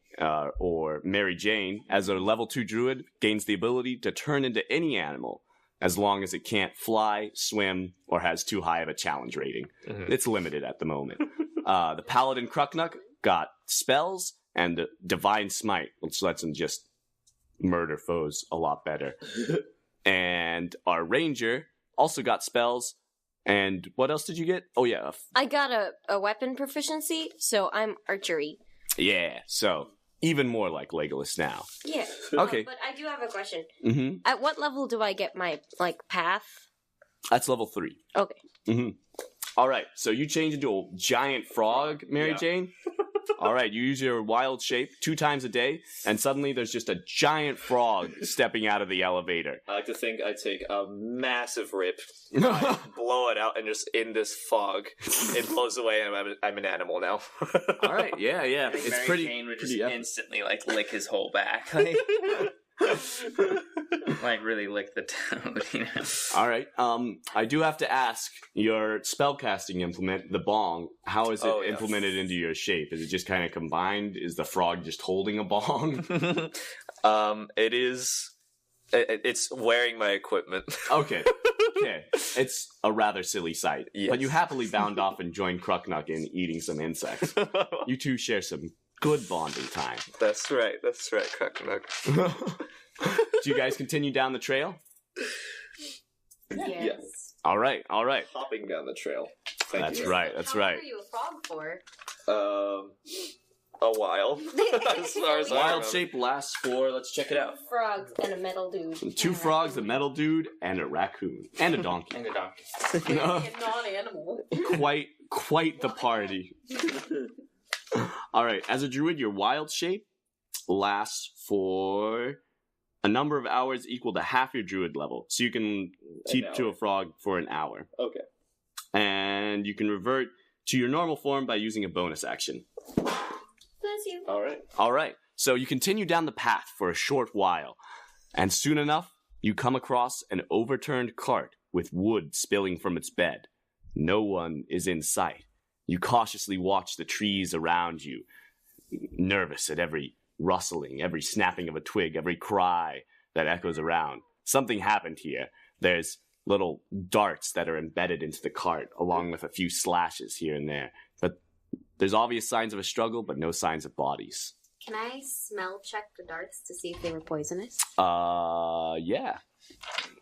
or Mary Jane, as a level 2 druid, gains the ability to turn into any animal, as long as it can't fly, swim, or has too high of a challenge rating. Mm-hmm. It's limited at the moment. The paladin Cruknuk got spells and divine smite, which lets him just murder foes a lot better. And our ranger also got spells. And what else did you get? Oh, yeah. I got a weapon proficiency, so I'm archery. Yeah, so even more like Legolas now. Yeah. Okay. But I do have a question. Mm-hmm. At what level do I get my, path? That's level 3. Okay. Mm-hmm. All right, so you change into a giant frog, Mary Jane. All right, you use your wild shape 2 times a day, and suddenly there's just a giant frog stepping out of the elevator. I like to think I take a massive rip, I blow it out, and just in this fog, it blows away, and I'm an animal now. All right, yeah. I think It's Mary pretty. Jane would pretty just epic. instantly, like, lick his whole back. Like really lick the toad, All right. I do have to ask, your spellcasting implement, the bong, how is it implemented into your shape? Is it just kind of combined? Is the frog just holding a bong? It's wearing my equipment. Okay. It's a rather silly sight. Yes. But you happily bound off and joined Cruknuk in eating some insects. You two share some good bonding time. That's right, Cruknuk. Do you guys continue down the trail? Yes. All right. Hopping down the trail. That's right. How long are you a frog for? A while. As far as I Wild remember. shape lasts for, let's check it out. Frogs and a metal dude. 2 frogs, a metal dude, and a raccoon. And a donkey. And a donkey. A non-animal. Quite the party. Alright, as a druid, your wild shape lasts for a number of hours equal to half your druid level. So you can keep to a frog for an hour. Okay. And you can revert to your normal form by using a bonus action. Bless you. Alright, so you continue down the path for a short while, and soon enough, you come across an overturned cart with wood spilling from its bed. No one is in sight. You cautiously watch the trees around you, nervous at every rustling, every snapping of a twig, every cry that echoes around. Something happened here. There's little darts that are embedded into the cart, along with a few slashes here and there. But there's obvious signs of a struggle, but no signs of bodies. Can I smell check the darts to see if they were poisonous? Yeah.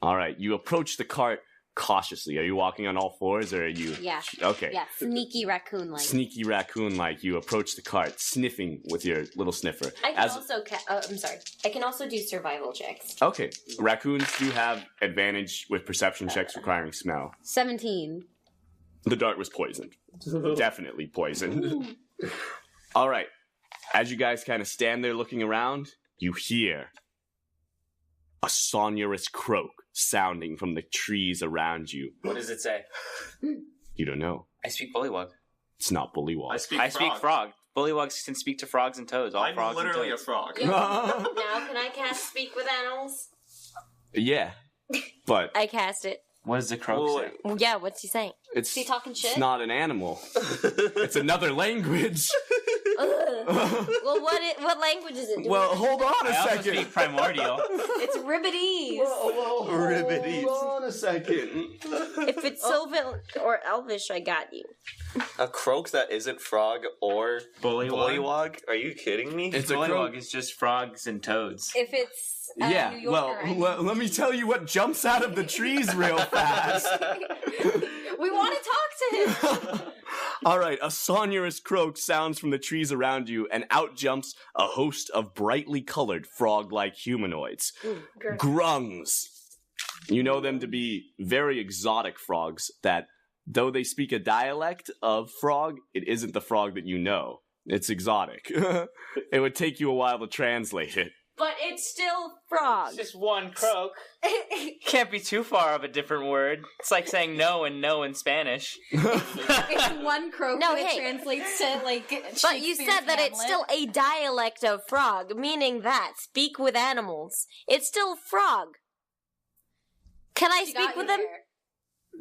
Alright, you approach the cart cautiously. Are you walking on all fours, or are you... Yeah. Okay. Yeah, sneaky raccoon-like. Sneaky raccoon-like, you approach the cart, sniffing with your little sniffer. I can also I'm sorry. I can also do survival checks. Okay, raccoons do have advantage with perception checks requiring smell. 17. The dart was poisoned. Definitely poisoned. All right, as you guys kind of stand there looking around, you hear a sonorous croak sounding from the trees around you. What does it say? You don't know. I speak bullywug. It's not bullywog. I speak frog. Bullywugs can speak to frogs and toads. All I'm frogs literally and a toads. frog. Now can I cast speak with animals? Yeah, but I cast it. What does the croak say? Yeah, what's he saying? it's, Is he talking shit? it's not an animal. It's another language. Well, what language is it? Well, hold on a I also second. speak primordial. It's ribbitese. Ribbity. Hold on a second. If it's Sylvan or Elvish, I got you. A croak that isn't frog or Bullywug. bullywog? Are you kidding me? It's a Bullywug croak. is just frogs and toads. If it's Yeah, New well, Yorker, let me tell you what jumps out of the trees real fast. we want to talk to him. All right, a sonorous croak sounds from the trees around you, and out jumps a host of brightly colored frog-like humanoids. Grungs. You know them to be very exotic frogs that, though they speak a dialect of frog, it isn't the frog that you know. It's exotic. It would take you a while to translate it. But it's still frog. It's just one croak. Can't be too far of a different word. It's like saying no and no in Spanish. It's one croak No, and it hey. translates to like. But you Shakespeare's said that it's Hamlet. still a dialect of frog, meaning that speak with animals. It's still frog. Can I She speak got with you them? there.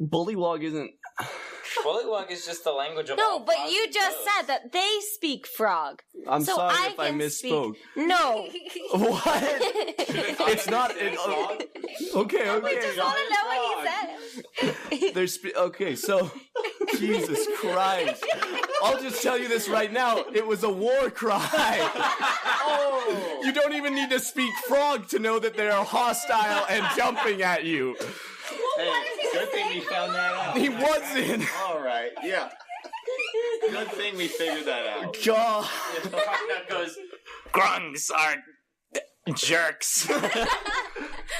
Bullywog isn't... Bullywug is just the language of No, all but frogs you and just toads. said that they speak frog. I'm So sorry I if I can misspoke. No. What? It's not... okay. We just want to know what he said. There's okay, so Jesus Christ! I'll just tell you this right now. It was a war cry. You don't even need to speak frog to know that they are hostile and jumping at you. Hey, good thing we found that out. He wasn't. All right, yeah. Good thing we figured that out. God. Cruknuk goes, grungs are jerks.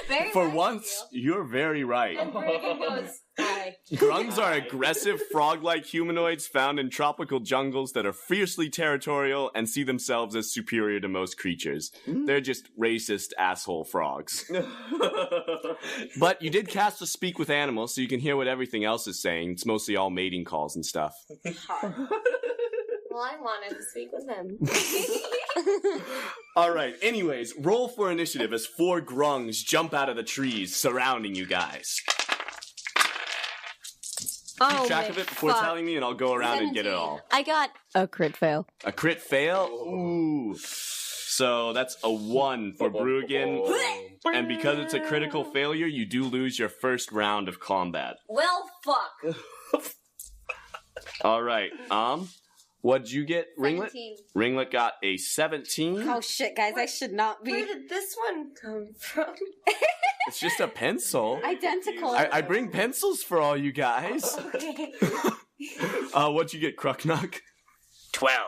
Very For nice once, you're very right. of you. And Brewigan goes, hi. Grungs are aggressive, frog-like humanoids found in tropical jungles that are fiercely territorial and see themselves as superior to most creatures. They're just racist asshole frogs. But you did cast a speak with animals, so you can hear what everything else is saying. It's mostly all mating calls and stuff. Well, I wanted to speak with him. Alright, anyways, roll for initiative as 4 grungs jump out of the trees surrounding you guys. Keep track of it before telling me, and I'll go around and get it all. I got a crit fail. A crit fail? Ooh. So that's a 1 for Brewigan. And because it's a critical failure, you do lose your first round of combat. Well, fuck. Alright, what'd you get, Ringlet? 17. Ringlet got a 17. Oh shit, guys, I should not be. Where did this one come from? It's just a pencil. Identical. I bring pencils for all you guys. What'd you get, Cruknuk? 12.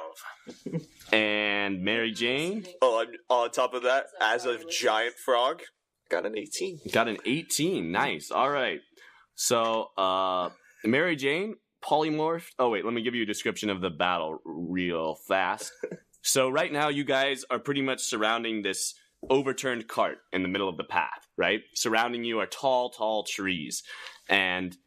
And Mary Jane? Oh, I'm on top of that, as a giant frog, got an 18. Got an 18. Nice. All right. So, Mary Jane, polymorphed. Oh, wait, let me give you a description of the battle real fast. So, right now, you guys are pretty much surrounding this overturned cart in the middle of the path, right? Surrounding you are tall, tall trees. And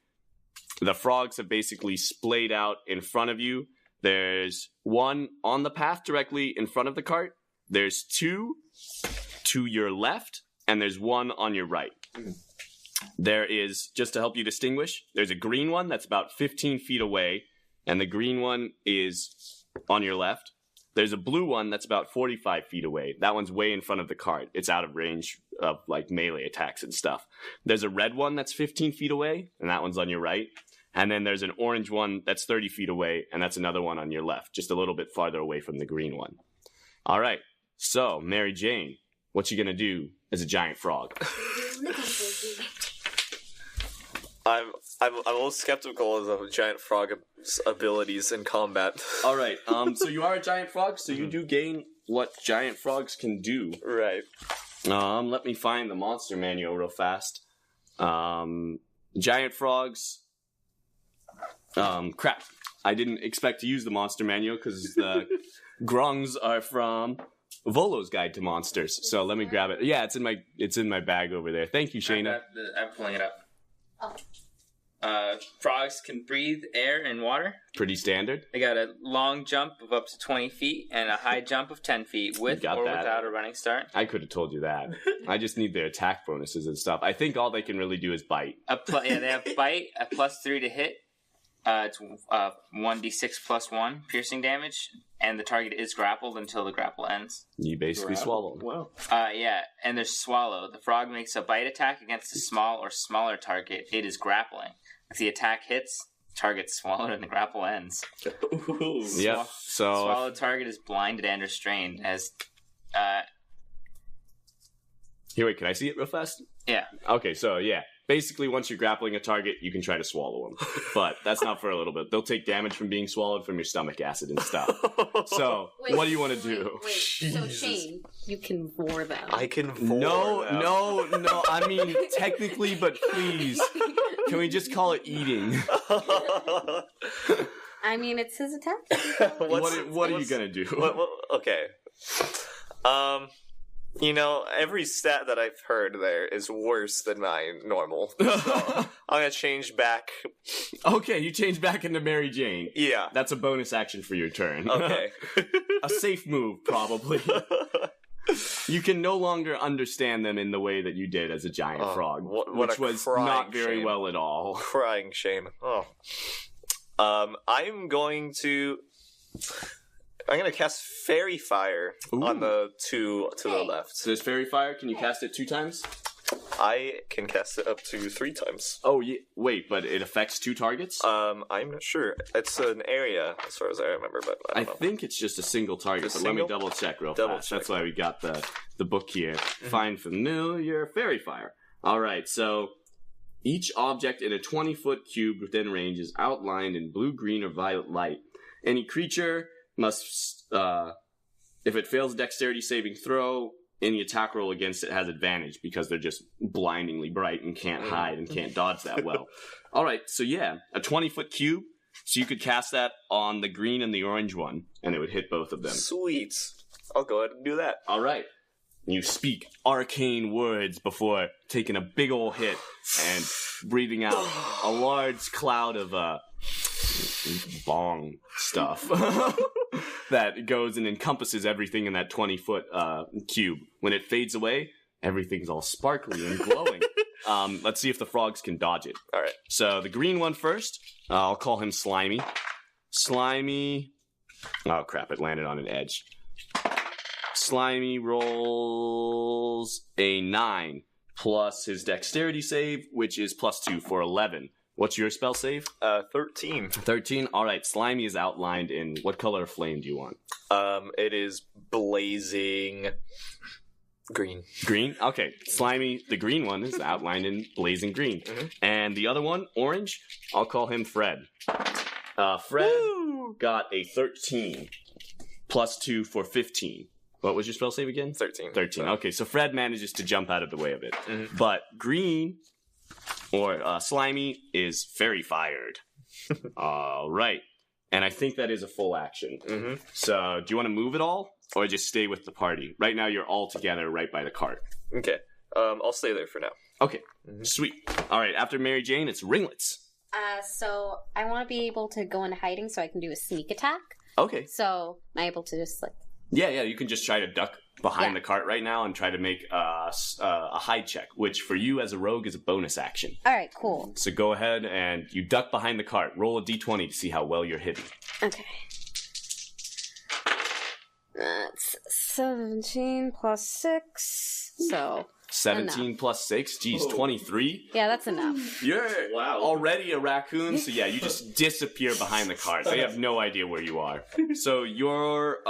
the frogs have basically splayed out in front of you. There's one on the path directly in front of the cart. There's two to your left, and there's one on your right. There is, just to help you distinguish, there's a green one that's about 15 feet away, and the green one is on your left. There's a blue one that's about 45 feet away. That one's way in front of the cart. It's out of range of like melee attacks and stuff. There's a red one that's 15 feet away, and that one's on your right. And then there's an orange one that's 30 feet away, and that's another one on your left, just a little bit farther away from the green one. All right. So, Mary Jane, what you gonna do as a giant frog? I'm a little skeptical of the giant frog's abilities in combat. All right. So you are a giant frog, so you do gain what giant frogs can do. Right. Let me find the monster manual real fast. Giant frogs. Crap. I didn't expect to use the monster manual because the grungs are from Volo's Guide to Monsters. So let me grab it. Yeah, it's in my bag over there. Thank you, Shayna. I'm pulling it up. Frogs can breathe air and water. Pretty standard. They got a long jump of up to 20 feet and a high jump of 10 feet with or without a running start. I could have told you that. I just need their attack bonuses and stuff. I think all they can really do is bite. They have bite, a +3 to hit. It's 1d6 plus 1 piercing damage, and the target is grappled until the grapple ends. You basically swallow them. Wow. Yeah, and there's swallow. The frog makes a bite attack against a small or smaller target. It is grappling. If the attack hits, target's swallowed and the grapple ends. Yep. So swallowed target is blinded and restrained. As here, wait. Can I see it real fast? Yeah. Okay. So yeah. Basically, once you're grappling a target, you can try to swallow them. But that's not for a little bit. They'll take damage from being swallowed from your stomach acid and stuff. So, what do you want to do? Wait, so Shane, you can roar them. I can No. I mean, technically, but please. Can we just call it eating? I mean, it's his attack. What are you going to do? Okay. You know, every stat that I've heard there is worse than my normal. So I'm gonna change back. Okay, you change back into Mary Jane. Yeah. That's a bonus action for your turn. Okay. A safe move, probably. You can no longer understand them in the way that you did as a giant frog, which was not very well at all. Crying shame. I'm going to cast Fairy Fire on the two to the left. So there's Fairy Fire. Can you cast it 2 times? I can cast it up to 3 times. Oh, yeah. Wait, but it affects 2 targets? I'm not sure. It's an area, as far as I remember, but I don't know. think it's just a single target, but let me double check real fast. That's why we got the book here. Find familiar Fairy Fire. All right, so each object in a 20-foot cube within range is outlined in blue, green, or violet light. Any creature must, if it fails a dexterity saving throw, any attack roll against it has advantage because they're just blindingly bright and can't hide and can't dodge that well. All right, so yeah, a 20-foot cube. So you could cast that on the green and the orange one, and it would hit both of them. Sweet. I'll go ahead and do that. All right. You speak arcane words before taking a big ol' hit and breathing out a large cloud of bong stuff that goes and encompasses everything in that 20-foot cube. When it fades away, everything's all sparkly and glowing. Let's see if the frogs can dodge it. All right. So the green one first. I'll call him Slimy. Slimy. Oh, crap. It landed on an edge. Slimy rolls a 9 plus his dexterity save, which is +2 for 11. What's your spell save? 13. 13. All right. Slimy is outlined in what color of flame do you want? It is blazing Green. Green? Okay. Slimy, the green one, is outlined in blazing green. And the other one, orange, I'll call him Fred. Fred got a 13. Plus 2 for 15. What was your spell save again? 13. 13. Okay, so Fred manages to jump out of the way of it. But green, or slimy, is fairy fired. All right. And I think that is a full action. So, do you want to move at all? Or just stay with the party? Right now, you're all together right by the cart. Okay. I'll stay there for now. Okay, sweet. All right, after Mary Jane, it's Ringlets. So I want to be able to go into hiding so I can do a sneak attack. Okay. So am I able to just like... Yeah, you can just try to duck behind the cart right now and try to make a hide check, which for you as a rogue is a bonus action. All right, cool. So go ahead and you duck behind the cart. Roll a d20 to see how well you're hidden. Okay. That's 17 plus 6, so... 17 plus 6, geez, 23? Yeah, that's enough. You're already a raccoon, so yeah, you just disappear behind the cart. They have no idea where you are. So you're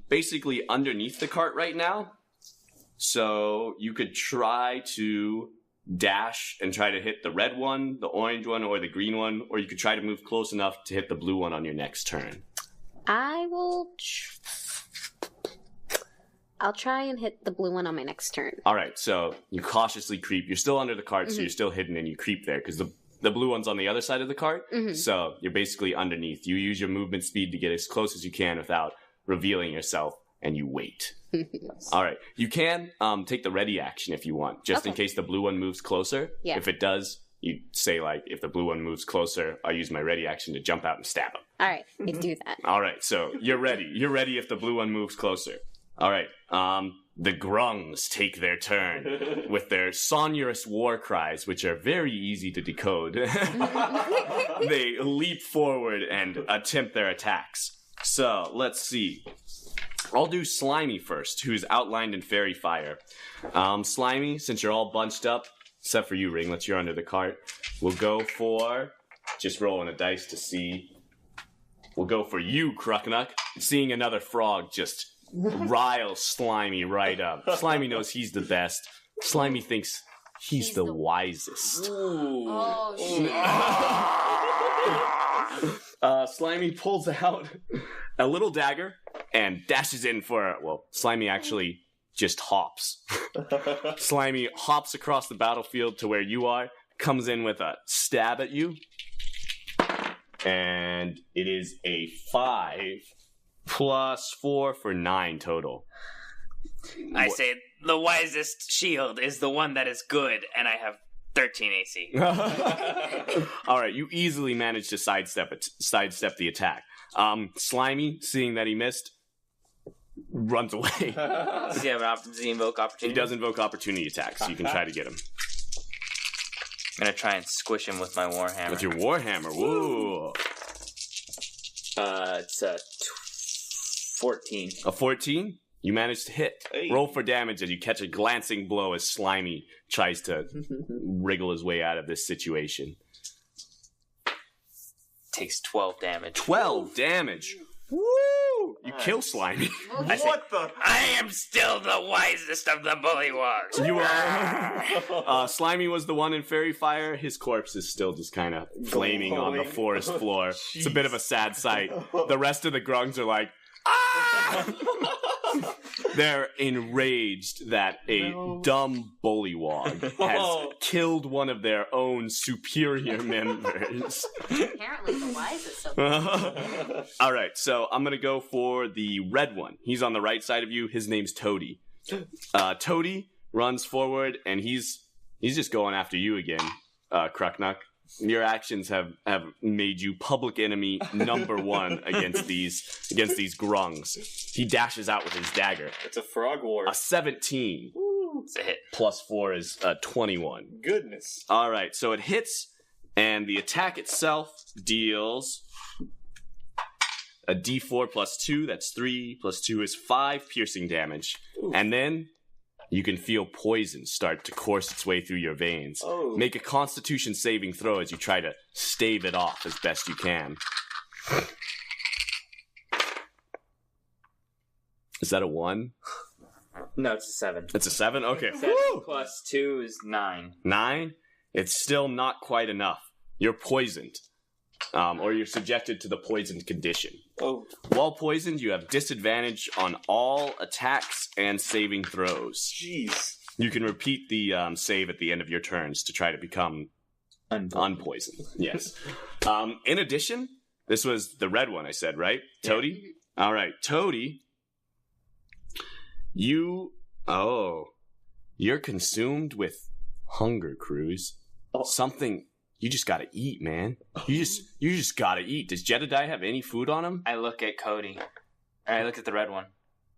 basically underneath the cart right now. So you could try to dash and try to hit the red one, the orange one, or the green one, or you could try to move close enough to hit the blue one on your next turn. I'll try and hit the blue one on my next turn. All right, so you cautiously creep. You're still under the cart, so you're still hidden, and you creep there, because the blue one's on the other side of the cart, so you're basically underneath. You use your movement speed to get as close as you can without revealing yourself, and you wait. All right, you can take the ready action if you want, just in case the blue one moves closer. Yeah. If it does, you say, like, if the blue one moves closer, I'll use my ready action to jump out and stab him. All right, I do that. All right, so you're ready. You're ready if the blue one moves closer. All right, the grungs take their turn with their sonorous war cries, which are very easy to decode. They leap forward and attempt their attacks. So, let's see. I'll do Slimy first, who's outlined in Fairy Fire. Slimy, since you're all bunched up, except for you, Ringlets, you're under the cart, we'll go for... Just rolling a dice to see. We'll go for you, Cruknuk. Seeing another frog just... riles Slimy right up. Slimy knows he's the best. Slimy thinks he's the wisest. Oh, shit. Slimy pulls out a little dagger and dashes in for... Well, Slimy actually just hops. Slimy hops across the battlefield to where you are, comes in with a stab at you, and it is a 5... plus 4 for 9 total. I say the wisest shield is the one that is good, and I have 13 AC. All right, you easily managed to sidestep the attack. Slimy, seeing that he missed, runs away. Does he invoke opportunity? He does invoke opportunity attacks, so you can try to get him. I'm gonna try and squish him with my warhammer. With your warhammer, woo! It's a 14. A 14? You managed to hit. Hey. Roll for damage as you catch a glancing blow as Slimy tries to wriggle his way out of this situation. Takes 12 damage. 12 damage! Woo! You kill Slimy. What the? I am still the wisest of the bullywugs. You are. Slimy was the one in Fairy Fire. His corpse is still just kind of flaming on the forest floor. It's a bit of a sad sight. The rest of the grungs are like, ah! They're enraged that a dumb bullywog has killed one of their own superior members. Apparently the wisest of them. All right, so I'm going to go for the red one. He's on the right side of you. His name's Toady. Toady runs forward, and he's just going after you again, Cruknuk. Your actions have made you public enemy number 1 against these grungs. He dashes out with his dagger. It's a frog war. A 17. It's a hit. Plus 4 is 21. Goodness. All right, so it hits, and the attack itself deals a d4 plus 2. That's 3 plus 2 is 5 piercing damage. Ooh. And then you can feel poison start to course its way through your veins. Oh. Make a Constitution saving throw as you try to stave it off as best you can. Is that a 1? No, it's a 7. It's a 7? Okay. 7 plus 2 is 9. 9? It's still not quite enough. You're poisoned. Or you're subjected to the poisoned condition. Oh. While poisoned, you have disadvantage on all attacks and saving throws. Jeez. You can repeat the save at the end of your turns to try to become unpoisoned. Yes. In addition, this was the red one I said, right? Toady? All right. Toady, you're consumed with hunger, Cruz. Something you just gotta eat, man. You just gotta eat. Does Jedediah have any food on him? I look at Cody. I look at the red one.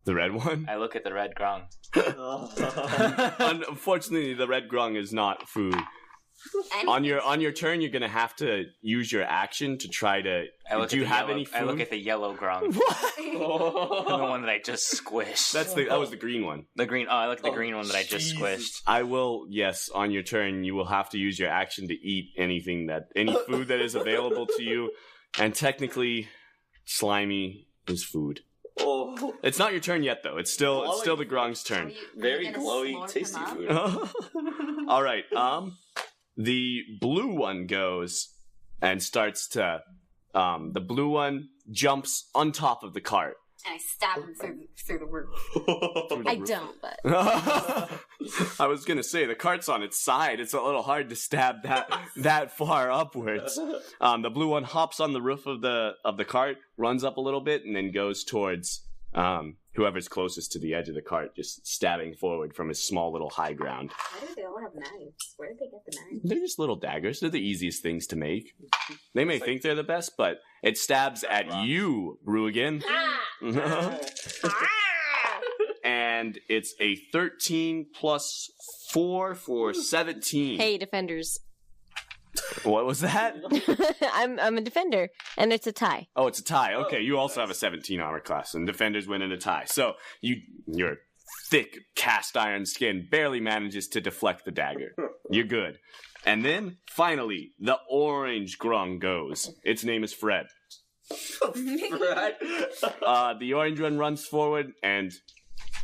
The red one? I look at the red grung. Unfortunately, the red grung is not food. On your turn, you're gonna have to use your action to try to. Do you have any food? I look at the yellow grung. What? The one that I just squished. That was the green one. The green. Oh, I look at the green one that I just squished. I will. Yes, on your turn, you will have to use your action to eat any food that is available to you, and technically, slimy is food. Oh. It's not your turn yet, though. It's still the grung's turn. Very glowy, tasty food. All right. The blue one goes and starts to. The blue one jumps on top of the cart. And I stab him through the roof. I don't, but I was gonna say the cart's on its side. It's a little hard to stab that far upwards. The blue one hops on the roof of the cart, runs up a little bit, and then goes towards whoever's closest to the edge of the cart, just stabbing forward from his small little high ground. why do they all have knives? Where did they get the knives? They're just little daggers. They're the easiest things to make. They may think they're the best, but it stabs at you, Brewigan. And it's a 13 plus 4 for 17. Hey, defenders. What was that? I'm a defender, and it's a tie. Oh, it's a tie. Okay, you also have a 17 armor class, and defenders win in a tie. So your thick cast iron skin barely manages to deflect the dagger. You're good. And then, finally, the orange grung goes. Its name is Fred. Fred? The orange one runs forward and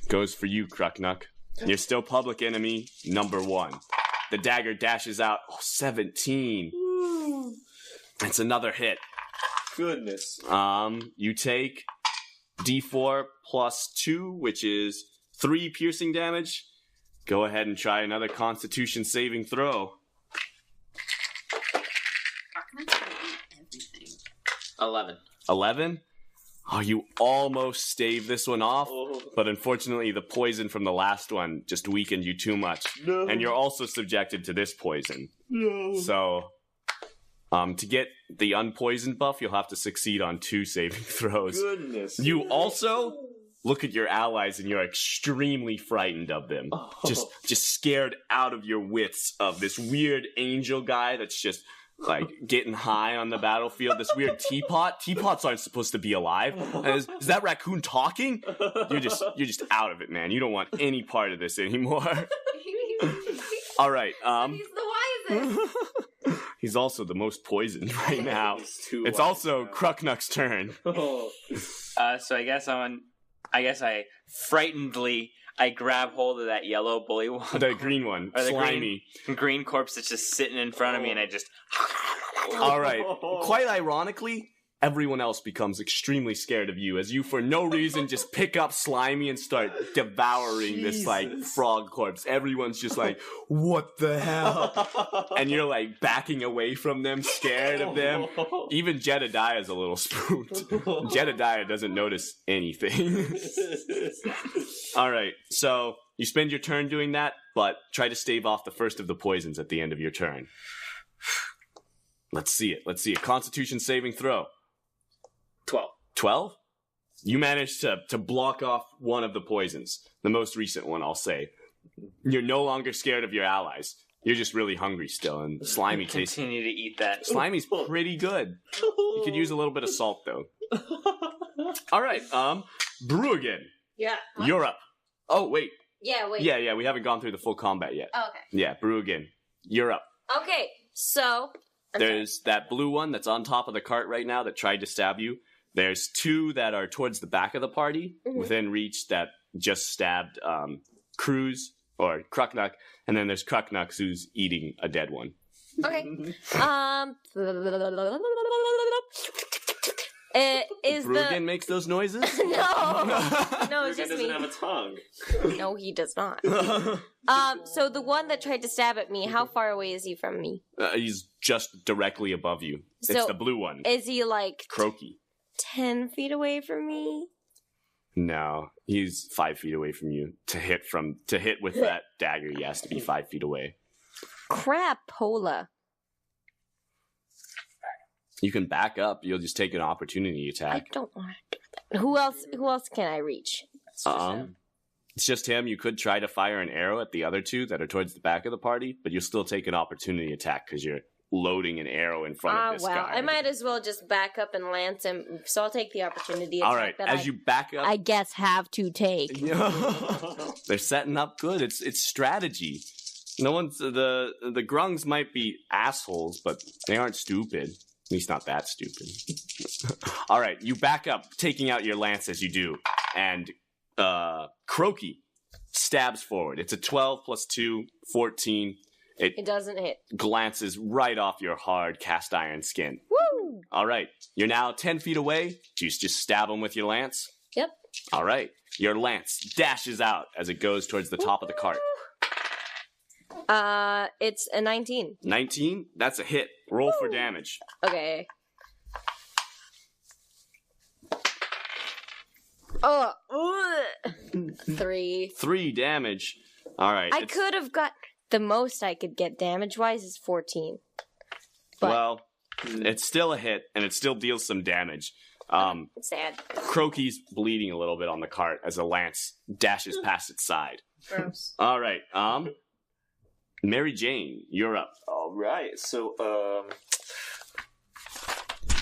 goes for you, Cruknuk. You're still public enemy number 1. The dagger dashes out. Oh, 17. It's another hit. Goodness. You take D4 plus 2, which is 3 piercing damage. Go ahead and try another Constitution saving throw. 11. 11? Oh, you almost staved this one off, but unfortunately the poison from the last one just weakened you too much. No. And you're also subjected to this poison. No. So, to get the unpoisoned buff, you'll have to succeed on 2 saving throws. Goodness. You also look at your allies and you're extremely frightened of them. Just scared out of your wits of this weird angel guy that's just like getting high on the battlefield. This weird teapot. Teapots aren't supposed to be alive. Is that raccoon talking? You're just out of it, man. You don't want any part of this anymore. All right. He's the wisest. He's also the most poisoned right now. It's also Cruknuk's turn. So I guess I frightenedly grab hold of that yellow bully one. The green one. Or the slimy. Green corpse that's just sitting in front of me, and I just... All right. Quite ironically, everyone else becomes extremely scared of you as you, for no reason, just pick up Slimy and start devouring this, like, frog corpse. Everyone's just like, what the hell? And you're, like, backing away from them, scared of them. Even Jedediah's a little spooked. Jedediah doesn't notice anything. All right. So you spend your turn doing that, but try to stave off the first of the poisons at the end of your turn. Let's see it. Constitution saving throw. 12. 12? You managed to block off one of the poisons. The most recent one, I'll say. You're no longer scared of your allies. You're just really hungry still, and Slimy tastes... Continue to eat that. Slimy's pretty good. You could use a little bit of salt, though. All right, Brewigan. Yeah. You're up. Oh, wait. Yeah, wait. Yeah, we haven't gone through the full combat yet. Oh, okay. Yeah, Brewigan. You're up. Okay, so... There's that blue one that's on top of the cart right now that tried to stab you. There's 2 that are towards the back of the party, within reach that just stabbed Cruz or Cruknuk, and then there's Cruknuk who's eating a dead one. Okay. Is Brewigan makes those noises? no, it's Brewigan just doesn't me. have a tongue. No, he does not. So the one that tried to stab at me, how far away is he from me? He's just directly above you. So it's the blue one. Is he like Croaky. 10 feet away from me? No, he's 5 feet away from you. To hit with that dagger, he has to be 5 feet away. Crapola. You can back up. You'll just take an opportunity I attack. don't want to do that. Who else can I reach? It's just him. You could try to fire an arrow at the other two that are towards the back of the party, but you'll still take an opportunity attack because you're loading an arrow in front of this guy. I might as well just back up and lance him. So I'll take the opportunity attack. All right, as you back up, I guess have to take. they're setting up good. It's strategy. No one's the grungs might be assholes, but they aren't stupid. At least not that stupid. All right, you back up, taking out your lance as you do, and Croaky stabs forward. It's a 12 plus 2, 14. It doesn't hit. Glances right off your hard cast iron skin. Woo! All right, you're now 10 feet away. Do you just stab him with your lance? Yep. All right, your lance dashes out as it goes towards the top of the cart. It's a 19. 19? That's a hit. Roll for damage. Okay. 3. 3 damage. All right. I could have got the most I could get damage-wise is 14. But Well, it's still a hit, and it still deals some damage. it's sad. Croaky's bleeding a little bit on the cart as a lance dashes past its side. Gross. All right. Mary Jane, you're up. All right, so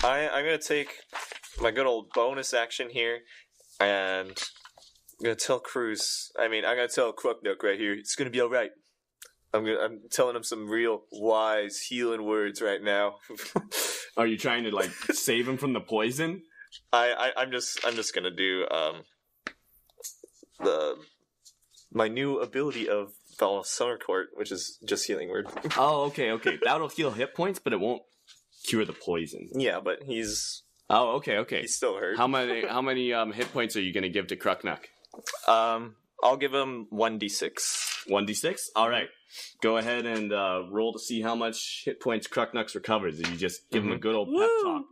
I'm gonna take my good old bonus action here, and I'm gonna tell I'm gonna tell Cruknuk right here. It's gonna be all right. I'm telling him some real wise healing words right now. Are you trying to save him from the poison? I'm just gonna do my new ability of Summer Court, which is just healing word. Oh, okay. That'll heal hit points, but it won't cure the poison. Yeah, but he's Oh, okay. he's still hurt. How many hit points are you going to give to Cruknuk? I'll give him 1d6. 1d6? All right. Go ahead and roll to see how much hit points Cruknuk's recovers. And you just give him a good old pep talk.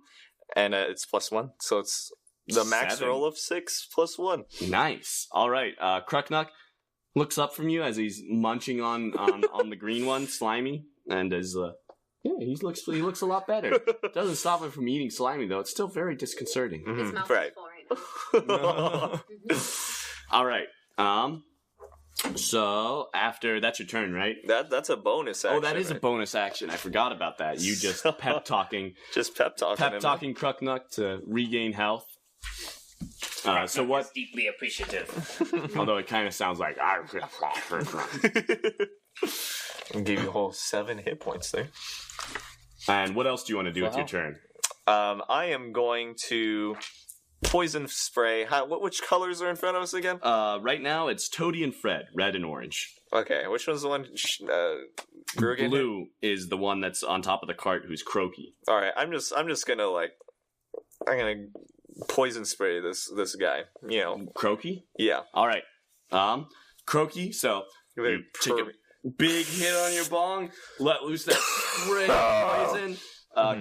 And it's +1, so it's the max 7. roll of 6 + 1. Nice. All right. Cruknuk looks up from you as he's munching on the green one, Slimy, and is he looks a lot better. Doesn't stop him from eating Slimy though. It's still very disconcerting. His mouth Right. is full right now. All right. So after that's your turn, right? That's a bonus action. Oh, that is a right? bonus action. I forgot about that. You just pep talking Just pep talking. Cruknuk to regain health. So what? Is deeply appreciative. Although it kind of sounds like. And give you a whole 7 hit points there. And what else do you want to do with your turn? I am going to poison spray. Which colors are in front of us again? Right now it's Toady and Fred, red and orange. Okay, which one's the one? Brewigan? Blue is the one that's on top of the cart, who's Croaky. All right, I'm just gonna I'm gonna poison spray this guy. You know, Croaky? yeah. All right. Croaky. So you take a big hit on your bong, let loose that spray of poison.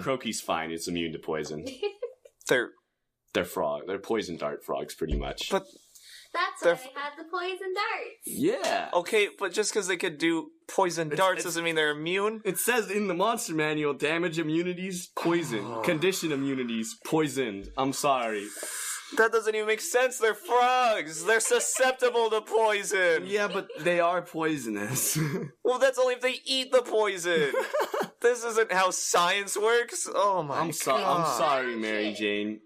Croaky's fine. It's immune to poison. They're frog. They're poison dart frogs, pretty much. But That's why they had the poison darts. yeah. okay, but just because they could do poison darts doesn't mean they're immune. It says in the monster manual, damage immunities, poison. Condition immunities, poisoned. I'm sorry. That doesn't even make sense. They're frogs. They're susceptible to poison. Yeah, but they are poisonous. Well, that's only if they eat the poison. This isn't how science works. Oh my I'm sorry, Mary Jane.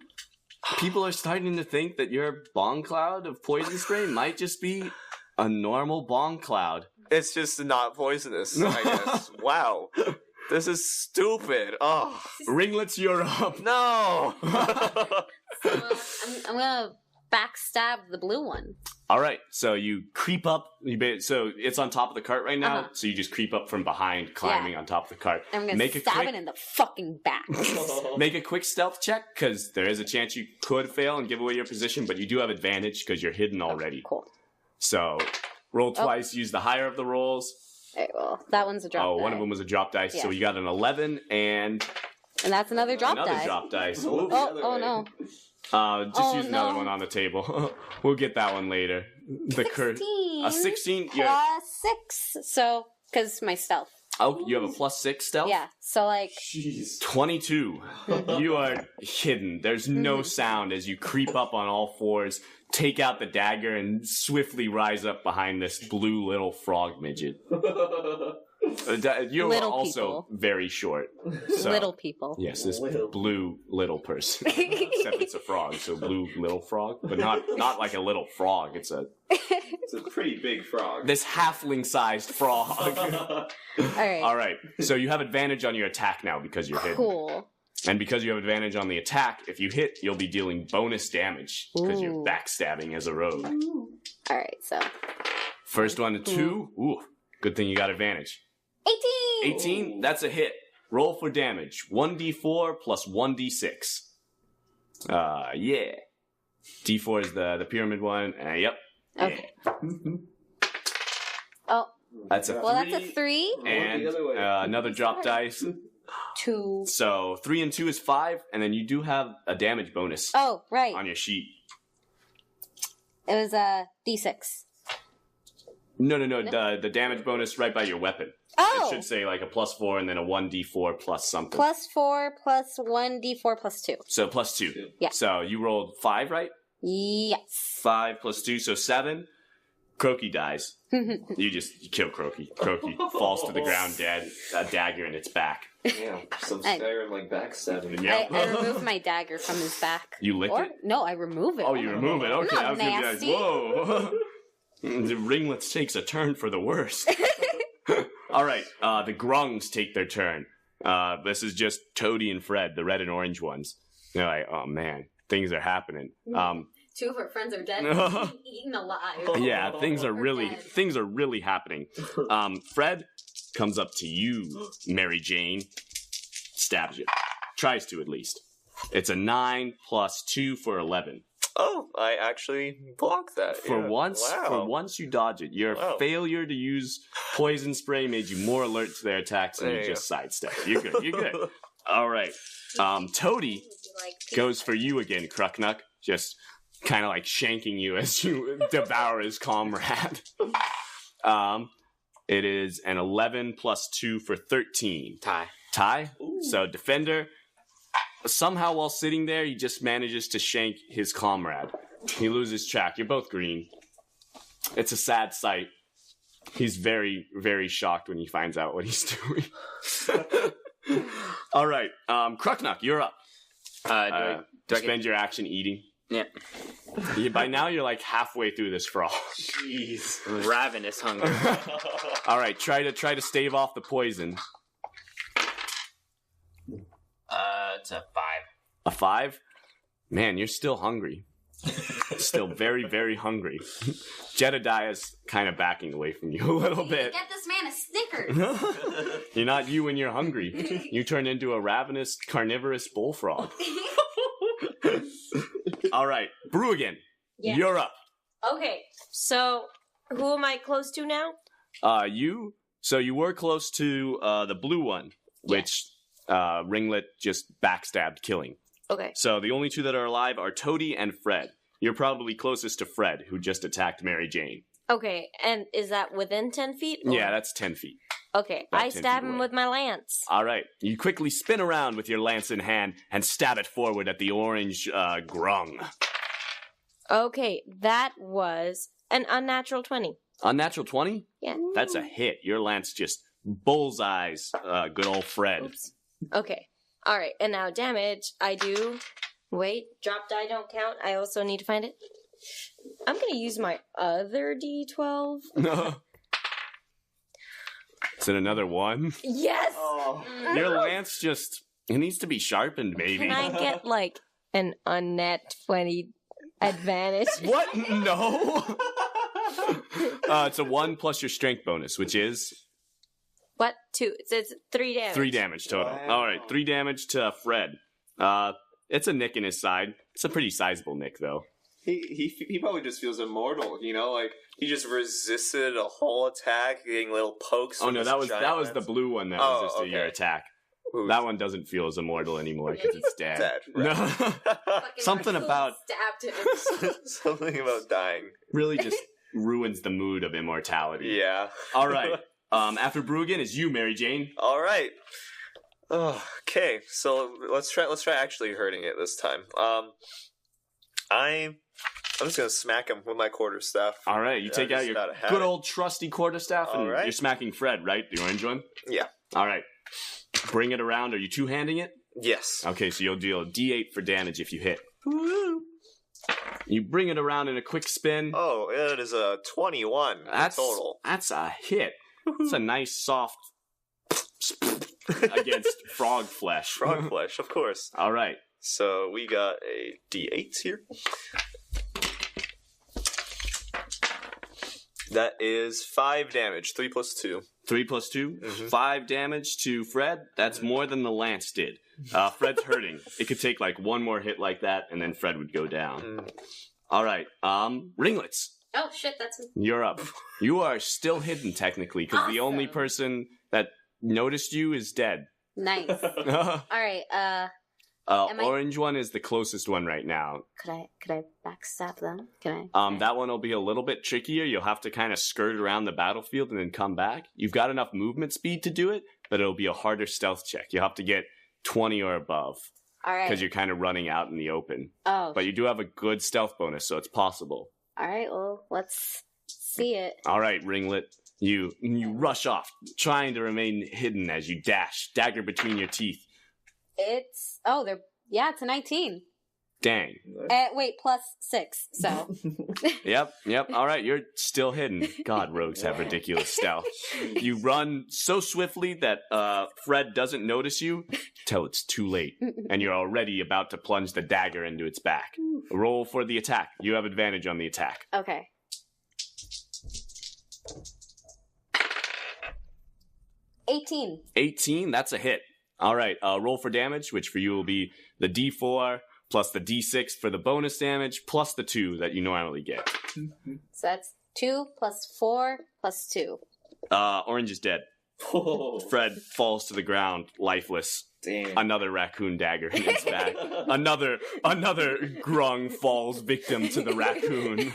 People are starting to think that your bong cloud of poison spray might just be a normal bong cloud. It's just not poisonous, I guess. Wow. This is stupid. Oh. Ringlets, you're up. No. So, I'm gonna backstab the blue one. All right, so you creep up. So it's on top of the cart right now. Uh-huh. So you just creep up from behind, climbing on top of the cart. I'm gonna Make a stab quick, it in the fucking back. make a quick stealth check because there is a chance you could fail and give away your position, but you do have advantage because you're hidden already. Cool. So roll twice. Use the higher of the rolls. Alright, well, that one's a drop die. One of them was a drop dice. So Yeah. you got an 11 and And that's another drop another die. drop dice. Oh no. Just use another no. one on the table. We'll get that one later. The curse. 16. A 16? Plus 6. So, because my stealth. Oh, you have a +6 stealth? Yeah. So, like, Jeez. 22. You are hidden. There's no sound as you creep up on all fours, take out the dagger, and swiftly rise up behind this blue little frog midget. You're Little also people. very short. So, little people. Yes, this Little. blue little person. Except it's a frog, so blue little frog. But not like a little frog. It's It's a pretty big frog. this halfling-sized frog. Alright. All right, so you have advantage on your attack now because you're hidden. Cool. And because you have advantage on the attack, if you hit, you'll be dealing bonus damage because you're Ooh. backstabbing as a rogue. Alright, so. First one to 2. Ooh, good thing you got advantage. 18! 18, that's a hit. Roll for damage. 1d4 plus 1d6. Yeah. D4 is the pyramid one. Yep. Okay. Yeah. Oh, That's a 3. well, that's a 3. And The other way. another drop dice. 2. So 3 and 2 is 5, and then you do have a damage bonus Oh, right. on your sheet. It was a D6. No. The damage bonus right by your weapon. Oh! It should say like a +4 and then a 1d4 plus something. +4 plus 1d4 plus 2. So +2. Yeah. So you rolled 5, right? Yes. 5 plus 2, so 7. Croaky dies. You kill Croaky. Croaky falls to the ground dead. A dagger in its back. Yeah, some staring like backstabbing. Yep. I remove my dagger from his back. You lick it? No, I remove it. Oh, you remove it. Okay, Not I was gonna be like, nasty. whoa. The ringlets takes a turn for the worst. All right, the grungs take their turn. This is just Toady and Fred, the red and orange ones. They're like, oh man, things are happening. 2 of our friends are dead. Eaten alive. Yeah, things are dead. really happening. Fred comes up to you, Mary Jane, stabs you. Tries to, at least. It's a 9 plus 2 for 11. Oh, I actually blocked that. For yeah. once, Wow. you dodge it. Your Wow. failure to use poison spray made you more alert to their attacks, and There you you just sidestep it. You're good. You're good. All right. Toady goes for you again, Cruknuk. Just kind of like shanking you as you devour his comrade. It is an 11 plus 2 for 13. Tie? So defender, somehow while sitting there, he just manages to shank his comrade. He loses track. You're both green. It's a sad sight. He's very, very shocked when he finds out what he's doing. All right. Cruknuk, you're up. Do I Spend your action eating. Yeah. By now, you're like halfway through this frog. Jeez. Ravenous hunger. All right, try to stave off the poison. It's a 5. A 5? Man, you're still hungry. Still very, very hungry. Jedediah's kind of backing away from you a little bit. Get this man a Snickers. You're not you when you're hungry. You turn into a ravenous, carnivorous bullfrog. All right, Brewigan, Yeah. you're up. Okay, so who am I close to now? You were close to the blue one, which Ringlet just backstabbed, killing. Okay. So the only 2 that are alive are Toady and Fred. You're probably closest to Fred, who just attacked Mary Jane. Okay, and is that within 10 feet? or- Yeah, that's 10 feet. Okay, about I 10 stab feet him away. with my lance. All right. You quickly spin around with your lance in hand and stab it forward at the orange grung. Okay, that was an unnatural 20. Unnatural 20? Yeah. That's a hit. Your lance just bullseyes good old Fred. Oops. Okay. All right, and now damage. I do. Wait, drop die don't count. I also need to find it. I'm going to use my other D12. Is it another 1? Yes! Your lance just, it needs to be sharpened, maybe. Can I get like an unnet 20? advantage. What? No. It's a 1 plus your strength bonus, which is What? 2. It's 3 damage. 3 damage total. Wow. All right, 3 damage to Fred. It's a nick in his side. It's a pretty sizable nick, though. He probably just feels immortal, you know, like He just resisted a whole attack, getting little pokes. Oh from no, his that was giant the blue one that Oh, resisted your okay. attack. Ooh. That one doesn't feel as immortal anymore because it's dead. Dead, No, right. something about stabbed him. Something about dying. really just ruins the mood of immortality. Yeah. All right. After Brewigan is you, Mary Jane. All right. Oh, okay, so let's try actually hurting it this time. I'm just gonna smack him with my quarterstaff. All right, you take I out just your gotta have good it. old trusty quarterstaff, and All right. you're smacking Fred, right? The orange one. Yeah. All right. Bring it around. Are you two-handing it? Yes. Okay, so you'll deal a D8 for damage if you hit. You bring it around in a quick spin. Oh, it is a 21 That's total. That's a hit. It's a nice soft against frog flesh. Frog flesh, of course. All right. So we got a D8 here. That is 5 damage. 3 plus 2. 3 plus 2, Mhm. 5 damage to Fred. That's more than the lance did. Fred's hurting. It could take like one more hit like that, and then Fred would go down. Mm. All right. Ringlets, Oh shit, that's you're up. You are still hidden technically because the only Awesome. person that noticed you is dead. nice. All right. Am I- Orange one is the closest one right now. Could I backstab them? Can I? That one will be a little bit trickier. You'll have to kind of skirt around the battlefield and then come back. You've got enough movement speed to do it, but it'll be a harder stealth check. You'll have to get 20 or above All right. because you're kind of running out in the open. Oh. But you do have a good stealth bonus, so it's possible. All right. Well, let's see it. All right, Ringlet. You rush off, trying to remain hidden as you dash, dagger between your teeth. It's it's a 19. Dang. Wait, plus 6. So Yep. All right, you're still hidden. God, rogues have ridiculous stealth. You run so swiftly that Fred doesn't notice you till it's too late, and you're already about to plunge the dagger into its back. Roll for the attack. You have advantage on the attack. okay. 18. 18, that's a hit. All right, roll for damage, which for you will be the D4 plus the D6 for the bonus damage, plus the 2 that you normally get. So that's 2 plus 4 plus 2. Orange is dead. Fred falls to the ground, lifeless. Damn. Another raccoon dagger in its back. Another grung falls victim to the raccoon.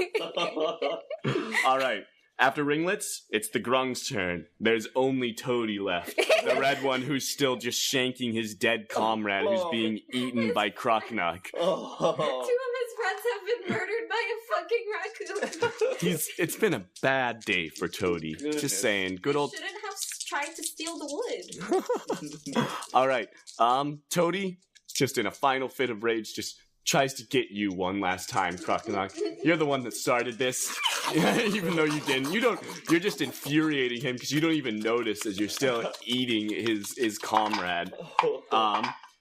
All right. After Ringlets, it's the grung's turn. There's only Toady left. The red one who's still just shanking his dead comrade who's being eaten by Cruknuk. Oh. 2 of his friends have been murdered by a fucking raccoon. It's been a bad day for Toady. Goodness. Just saying. Good old... Shouldn't have tried to steal the wood. All right. Toady, just in a final fit of rage, just tries to get you one last time, Cruknuk. You're the one that started this. Even though you didn't. You're just infuriating him because you don't even notice as you're still eating his comrade.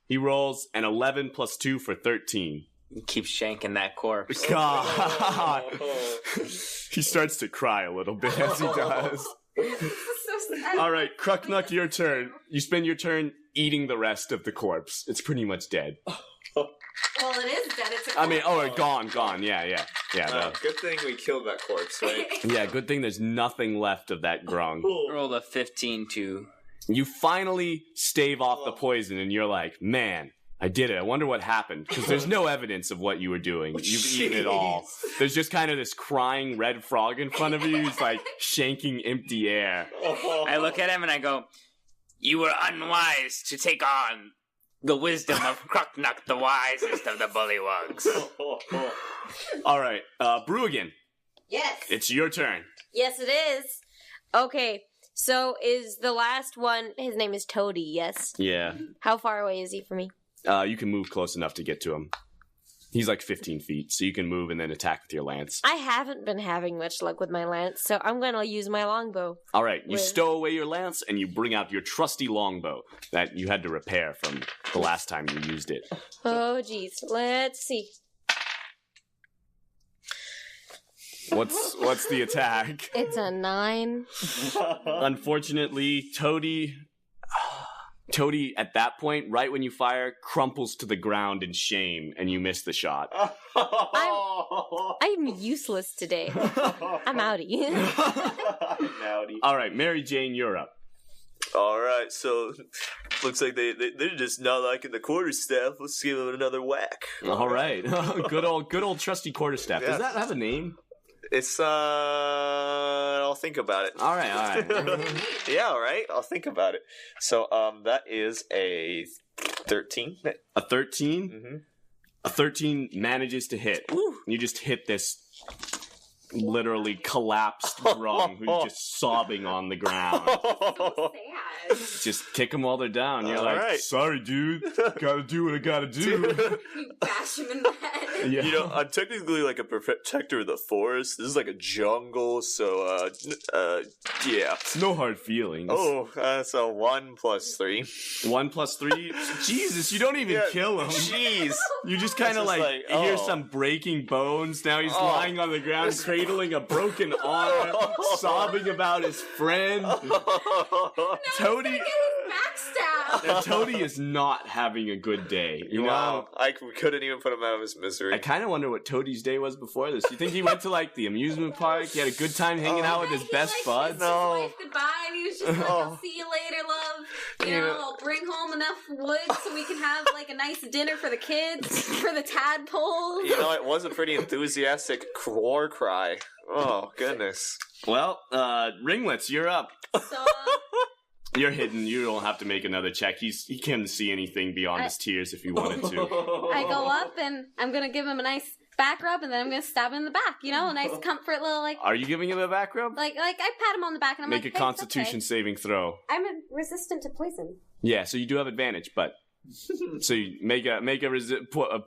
He rolls an 11 plus 2 for 13. Keep shanking that corpse. God. He starts to cry a little bit as he does. This is so sad. All right, Cruknuk, your turn. You spend your turn eating the rest of the corpse. It's pretty much dead. Well, it is dead. It's a I mean, gone. Yeah. Good thing we killed that corpse, right? Yeah, good thing there's nothing left of that grung. Rolled a 15 to... You finally stave off the poison, and you're like, man, I did it. I wonder what happened. Because there's no evidence of what you were doing. You've eaten it all. There's just kind of this crying red frog in front of you who's like shanking empty air. I look at him and I go, "You were unwise to take on the wisdom of Cruknuk, the wisest of the bullywugs." All right, Brewigan, Yes. it's your turn. Yes, it is. Okay, so is the last one, his name is Toady, yes? Yeah, How far away is he from me? you can move close enough to get to him. He's like 15 feet, so you can move and then attack with your lance. I haven't been having much luck with my lance, so I'm going to use my longbow. All right, you With- stow away your lance and you bring out your trusty longbow that you had to repair from the last time you used it. Oh, jeez. Let's see. What's the attack? It's a 9. Unfortunately, Toady, at that point, right when you fire, crumples to the ground in shame, and you miss the shot. I'm useless today. I'm outie. All right, Mary Jane, you're up. All right, so looks like they're just not liking the quarterstaff. Let's give them another whack. All right, good old trusty quarterstaff. Does that have a name? It's I'll think about it. All right. Yeah, all right. I'll think about it. So that is a 13. A 13. Mm-hmm. A 13 manages to hit. Ooh. You just hit this literally collapsed drum who's just sobbing on the ground. So sad. Just kick them while they're down. You're All like, right. sorry, dude. Gotta do what I gotta do. You bash him in the head. Yeah. You know, I'm technically like a protector of the forest. This is like a jungle, so yeah. No hard feelings. Oh, that's a 1 + 3. 1 + 3. Jesus, you don't even kill him. Jeez. You just kind of It's just like hear some breaking bones. Now he's lying on the ground, cradling a broken arm, sobbing about his friend. Toady, Toady is not having a good day. You know, We couldn't even put him out of his misery. I kind of wonder what Toady's day was before this. You think he went to like the amusement park? He had a good time hanging out with his best buds. His wife goodbye, and he was just like, "I'll see you later, love. You know, I'll bring home enough wood so we can have like a nice dinner for the kids, for the tadpoles." You know, it was a pretty enthusiastic war cry. Oh, goodness. Well, Ringlets, you're up. So, You're hidden. You don't have to make another check. He can't see anything beyond his tears if he wanted to. I go up and I'm gonna give him a nice back rub, and then I'm gonna stab him in the back. You know, a nice comfort little like. Are you giving him a back rub? Like I pat him on the back, and I'm Make like, a "Hey, it's Constitution okay. saving throw. I'm resistant to poison." Yeah, so you do have advantage, but so you make a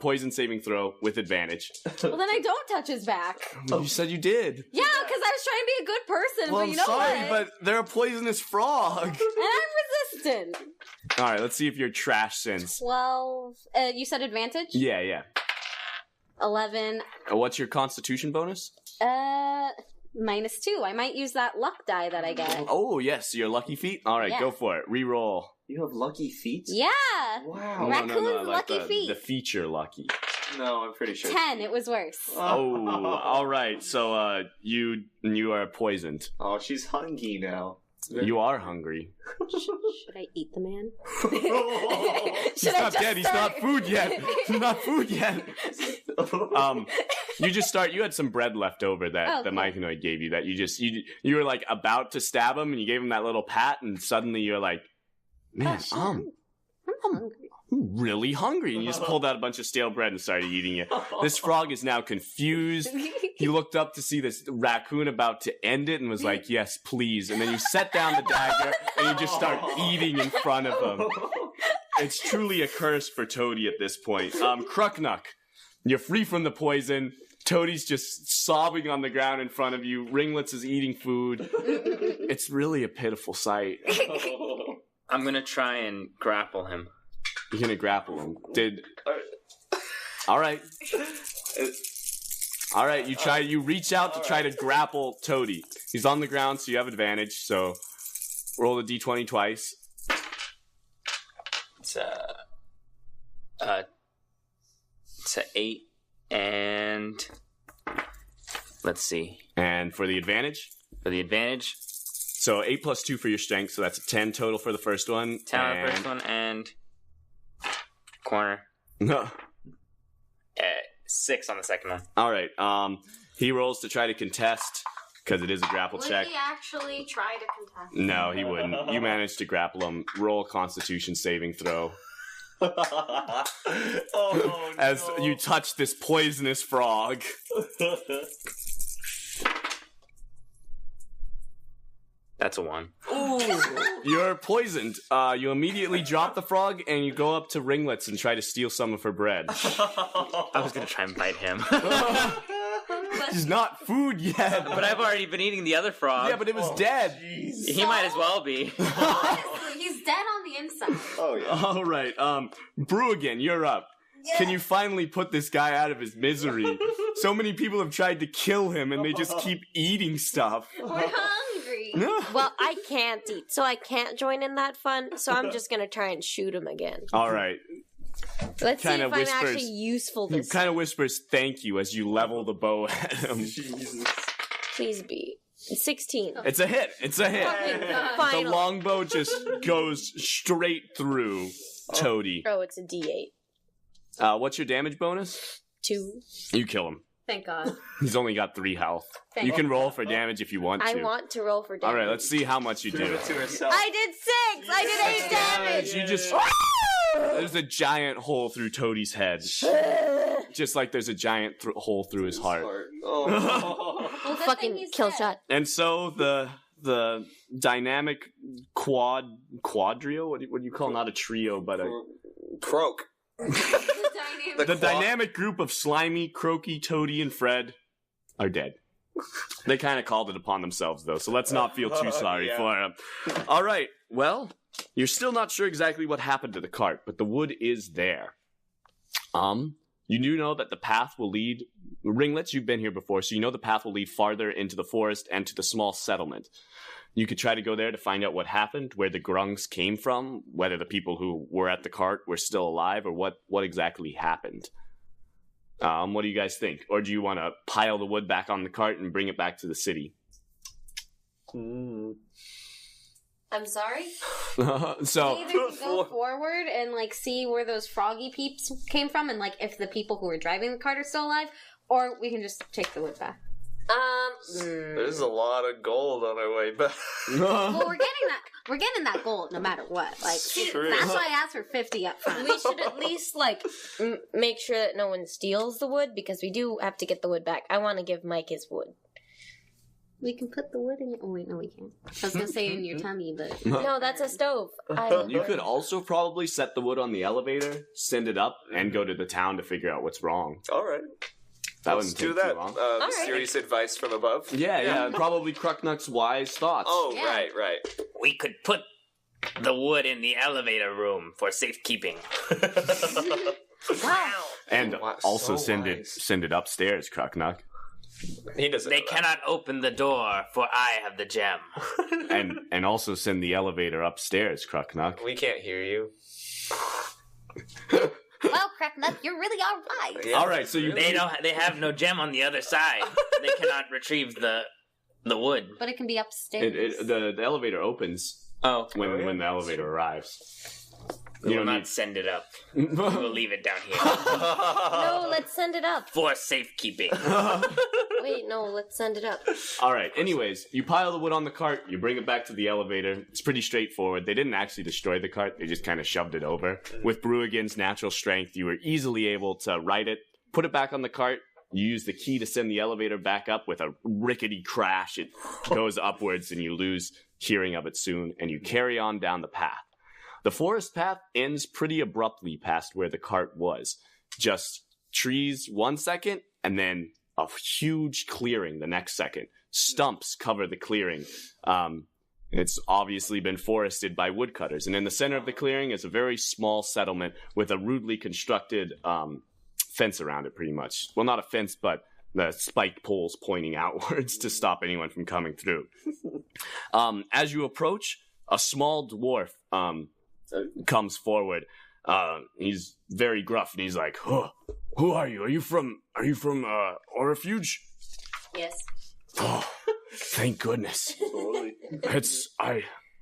poison saving throw with advantage. Well, then I don't touch his back. You said you did. Yeah, because I was trying to be a good person, Well, but I'm you know sorry, what? but they're a poisonous frog. And I'm resistant. All right, let's see if you're trash since. 12. You said advantage? Yeah. 11. What's your Constitution bonus? -2. I might use that luck die that I get. Oh, yes, your lucky feet. All right, Yeah. go for it. Reroll. You have lucky feet? Yeah. Wow. Raccoon's like lucky feet. The feature lucky. No, I'm pretty sure. 10. It was worse. Oh, all right. So you are poisoned. Oh, she's hungry now. You are hungry. Should I eat the man? He's not dead. He's not food yet. He's not food yet. You just start. You had some bread left over that the Myconoid gave you. That you were like about to stab him, and you gave him that little pat, and suddenly you're like, man, I'm hungry. I'm really hungry. And you just pulled out a bunch of stale bread and started eating it. This frog is now confused. He looked up to see this raccoon about to end it and was like, yes, please. And then you set down the dagger and you just start eating in front of him. It's truly a curse for Toady at this point. Cruknuk, you're free from the poison. Toady's just sobbing on the ground in front of you. Ringlets is eating food. It's really a pitiful sight. I'm gonna try and grapple him. You're gonna grapple him. All right. All right, you reach out to try to grapple Toady. He's on the ground, so you have advantage, so roll the d20 twice. It's a 8 and let's see. And for the advantage? For the advantage, So 8 + 2 for your strength, so that's a 10 total for the first one. 10 on the first one and corner. No. 6 on the second one. All right. He rolls to try to contest because it is a grapple Would check. he actually try to contest? No, he wouldn't. You managed to grapple him. Roll a Constitution saving throw. Oh, As you touch this poisonous frog. That's a 1. You're poisoned. You immediately drop the frog and you go up to Ringlets and try to steal some of her bread. I was gonna try and bite him. He's not food yet. But I've already been eating the other frog. Yeah, but it was dead. He might as well be. Honestly, he's dead on the inside. Oh, yeah. All right. Brewigan, you're up. Can you finally put this guy out of his misery? So many people have tried to kill him, and they just keep eating stuff. We're hungry. Well, I can't eat, so I can't join in that fun. So I'm just gonna try and shoot him again. All right. Let's see Kinda if I'm whispers. actually useful He this kind of whispers thank you as you level the bow at him. Please be 16. It's a hit. It's a hit. The Final. longbow just goes straight through Toady. Oh, it's a D8. What's your damage bonus? 2. You kill him. Thank God. He's only got 3 health. Thank You can roll for damage if you want to. I want to roll for damage. All right, let's see how much you do. I did 6. I did 8 damage. You just there's a giant hole through Toadie's head, just like there's a giant hole through his heart. Well, good thing Fucking he's kill dead. shot. And so the dynamic quadrio. What do you call not a trio, but a Croak. the dynamic group of Slimy, Croaky, Toady, and Fred are dead. They kind of called it upon themselves, though, so let's not feel too sorry for them. All right, well, you're still not sure exactly what happened to the cart, but the wood is there. You do know that the path will lead... Ringlets, you've been here before, so you know the path will lead farther into the forest and to the small settlement. You could try to go there to find out what happened, where the grungs came from, whether the people who were at the cart were still alive, or what exactly happened. What do you guys think? Or do you want to pile the wood back on the cart and bring it back to the city? I'm sorry? So, Either we go forward and like see where those froggy peeps came from, and like if the people who were driving the cart are still alive, or we can just take the wood back. There's a lot of gold on our way back. Well, we're getting that gold no matter what. Like, True. that's why I asked for 50 up front. We should at least, like, make sure that no one steals the wood, because we do have to get the wood back. I want to give Mike his wood. We can put the wood in. Oh wait, no, we can't. I was gonna say in your tummy, but No, that's a stove. you could also probably set the wood on the elevator, send it up, and go to the town to figure out what's wrong. All right. That Let's wouldn't do take that. too long. right. Mysterious advice from above. Yeah, probably Cruknuk's wise thoughts. Oh, Yeah. right. We could put the wood in the elevator room for safekeeping. wow. And Wow, also so send wise. it upstairs, Cruknuk. He doesn't. They know that. cannot open the door, for I have the gem. And also send the elevator upstairs, Cruknuk. We can't hear you. Well, Cruknuk, you really are right. Yeah. All right, so you They have no gem on the other side. They cannot retrieve the wood. But it can be upstairs. the elevator opens Oh, when the elevator arrives. we You will don't not send it up. We'll leave it down here No, let's send it up. for safekeeping. Wait, no, let's send it up. All right. Anyways, you pile the wood on the cart. You bring it back to the elevator. It's pretty straightforward. They didn't actually destroy the cart. They just kind of shoved it over. With Brewigan's natural strength, you were easily able to right it, put it back on the cart. You use the key to send the elevator back up. With a rickety crash, it goes upwards, and you lose hearing of it soon. And you carry on down the path. The forest path ends pretty abruptly past where the cart was. Just trees 1 second, and then a huge clearing the next second. Stumps cover the clearing. It's obviously been forested by woodcutters. And in the center of the clearing is a very small settlement with a rudely constructed fence around it, pretty much. Well, not a fence, but the spiked poles pointing outwards to stop anyone from coming through. As you approach, a small dwarf comes forward. He's very gruff, and he's like, "Huh, who are you? Are you from Orrefuge?" Yes. Oh, thank goodness.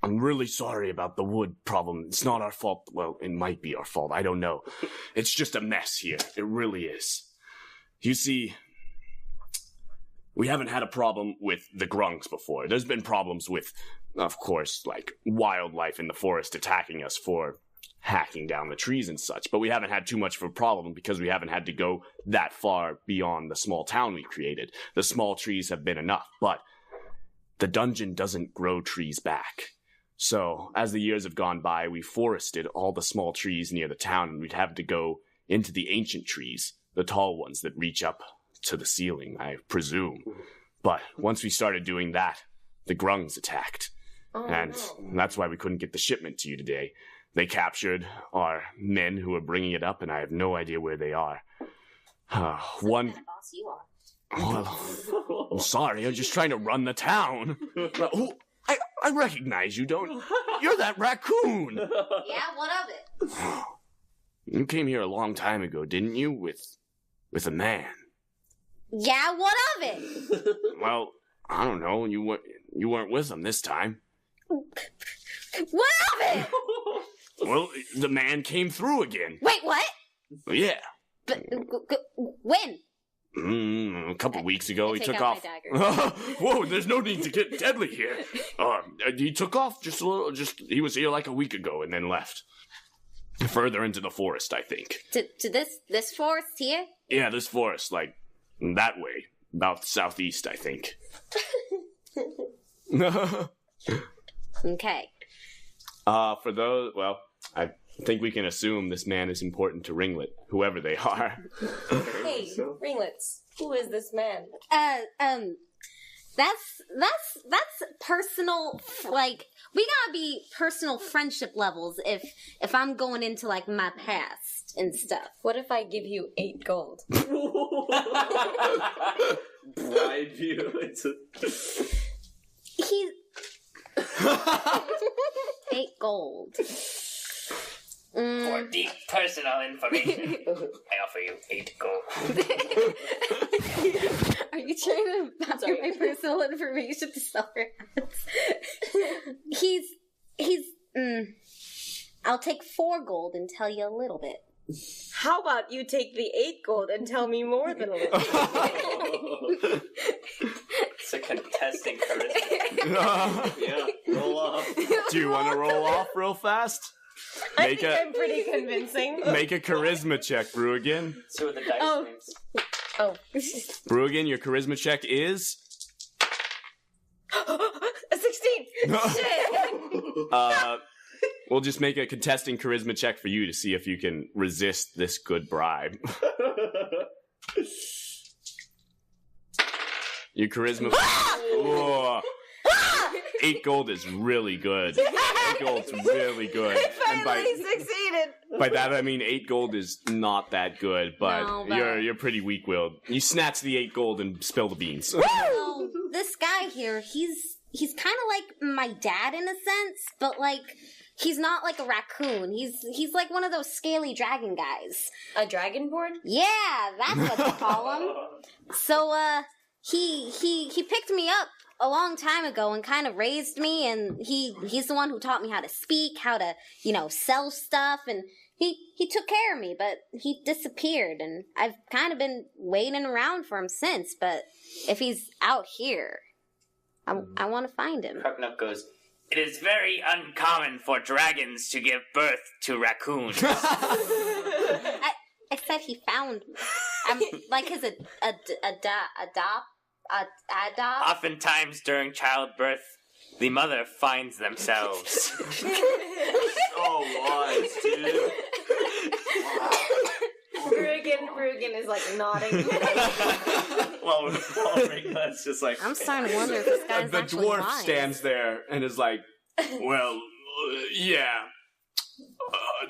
I'm really sorry about the wood problem. It's not our fault. Well, it might be our fault. I don't know. It's just a mess here. It really is. You see, we haven't had a problem with the grungs before. There's been problems with, of course, like wildlife in the forest attacking us for hacking down the trees and such. But we haven't had too much of a problem because we haven't had to go that far beyond the small town we created. The small trees have been enough, but the dungeon doesn't grow trees back. So, as the years have gone by, we forested all the small trees near the town, and we'd have to go into the ancient trees, the tall ones that reach up to the ceiling, I presume. But once we started doing that, the grungs attacked. Oh, And no. that's why we couldn't get the shipment to you today. they captured our men who were bringing it up, and I have no idea where they are. One... What kind of boss you are? Well, I'm sorry, I'm just trying to run the town. I recognize you, don't... You're that raccoon! Yeah, what of it? You came here a long time ago, didn't you? With a man. Yeah, what of it? Well, I don't know. You weren't with him this time. What of it? Well, the man came through again. Wait, what? Yeah. But, when? A couple weeks ago, I he take took out off. my dagger. Whoa, there's no need to get deadly here. He took off just a little. He was here like a week ago and then left. Further into the forest, I think. To this forest here? Yeah, this forest, like that way, about southeast, I think. Okay. For those, well, I think we can assume this man is important to Ringlet, whoever they are. Hey, ringlets. Who is this man? That's personal. Like, we gotta be personal friendship levels if I'm going into like my past and stuff. What if I give you 8 gold? Bribe you into... He's 8 gold. For deep personal information, I offer you 8 gold. Are you trying to buy my personal information to sell your ads? He's I'll take 4 gold and tell you a little bit. How about you take the 8 gold and tell me more than a little? It's a contesting charisma. Yeah, roll off. Do you want to roll off real fast? I think I'm pretty convincing. Make a charisma check, Brewigan. See what the dice Oh. names. Oh. Brewigan, your charisma check is... A 16! Shit! We'll just make a contesting charisma check for you to see if you can resist this good bribe. Your charisma... Whoa. 8 gold is really good. 8 gold's really good. And Succeeded! by that I mean 8 gold is not that good, but, No, but- you're pretty weak-willed. You snatch the 8 gold and spill the beans. Well, this guy here, he's kind of like my dad in a sense, but like he's not like a raccoon. He's like one of those scaly dragon guys. A dragonborn? Yeah, that's what they call him. So he picked me up a long time ago and kind of raised me, and he's the one who taught me how to speak, how to, sell stuff, and he took care of me, but he disappeared, and I've kind of been waiting around for him since, but if he's out here, I want to find him. Cruknuk goes, "It is very uncommon for dragons to give birth to raccoons." I said he found me. I'm like his adopt. Oftentimes during childbirth, the mother finds themselves. Oh, wise, dude. Brewigan is like nodding. Well, Ringlet's just like... I'm starting to wonder if this guy's The actually dwarf lying. stands there and is like, well, yeah.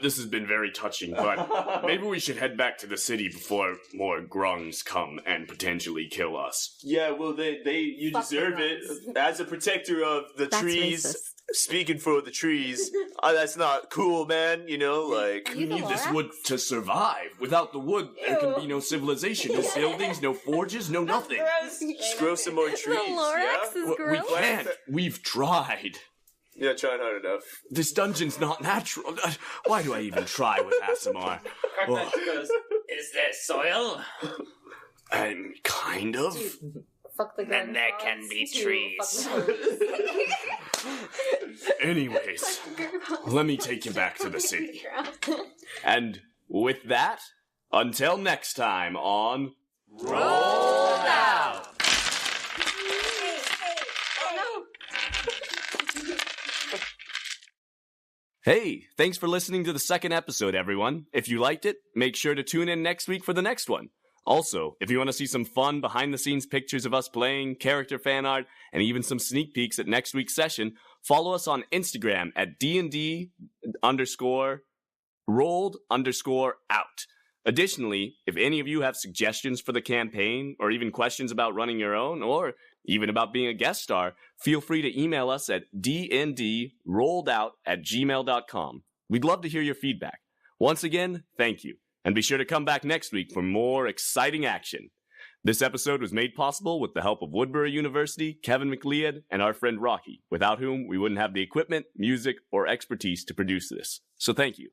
This has been very touching, but maybe we should head back to the city before more grungs come and potentially kill us. Yeah, well, you Fuck deserve the it. As a protector of the That's trees, racist. Speaking for the trees, that's not cool, man. You know, like... You need the this Lorax? wood to survive. Without the wood, there can be no civilization, no buildings, no forges, no nothing. Just grow some more trees, The Lorax yeah? is We gross. can't. We've tried. Yeah, trying hard enough. This dungeon's not natural. Why do I even try with Asimar? Cruknuk goes, "Is there soil? I'm kind of. Fuck the Then there can be trees." Anyways, let me take you back to the city. And with that, until next time on Roll Out! Hey, thanks for listening to the second episode, everyone. If you liked it, make sure to tune in next week for the next one. Also, if you want to see some fun behind-the-scenes pictures of us playing, character fan art, and even some sneak peeks at next week's session, follow us on Instagram at DND_rolled_out. Additionally, if any of you have suggestions for the campaign, or even questions about running your own, or even about being a guest star, feel free to email us at dndrolledout@gmail.com. We'd love to hear your feedback. Once again, thank you, and be sure to come back next week for more exciting action. This episode was made possible with the help of Woodbury University, Kevin McLeod, and our friend Rocky, without whom we wouldn't have the equipment, music, or expertise to produce this. So thank you.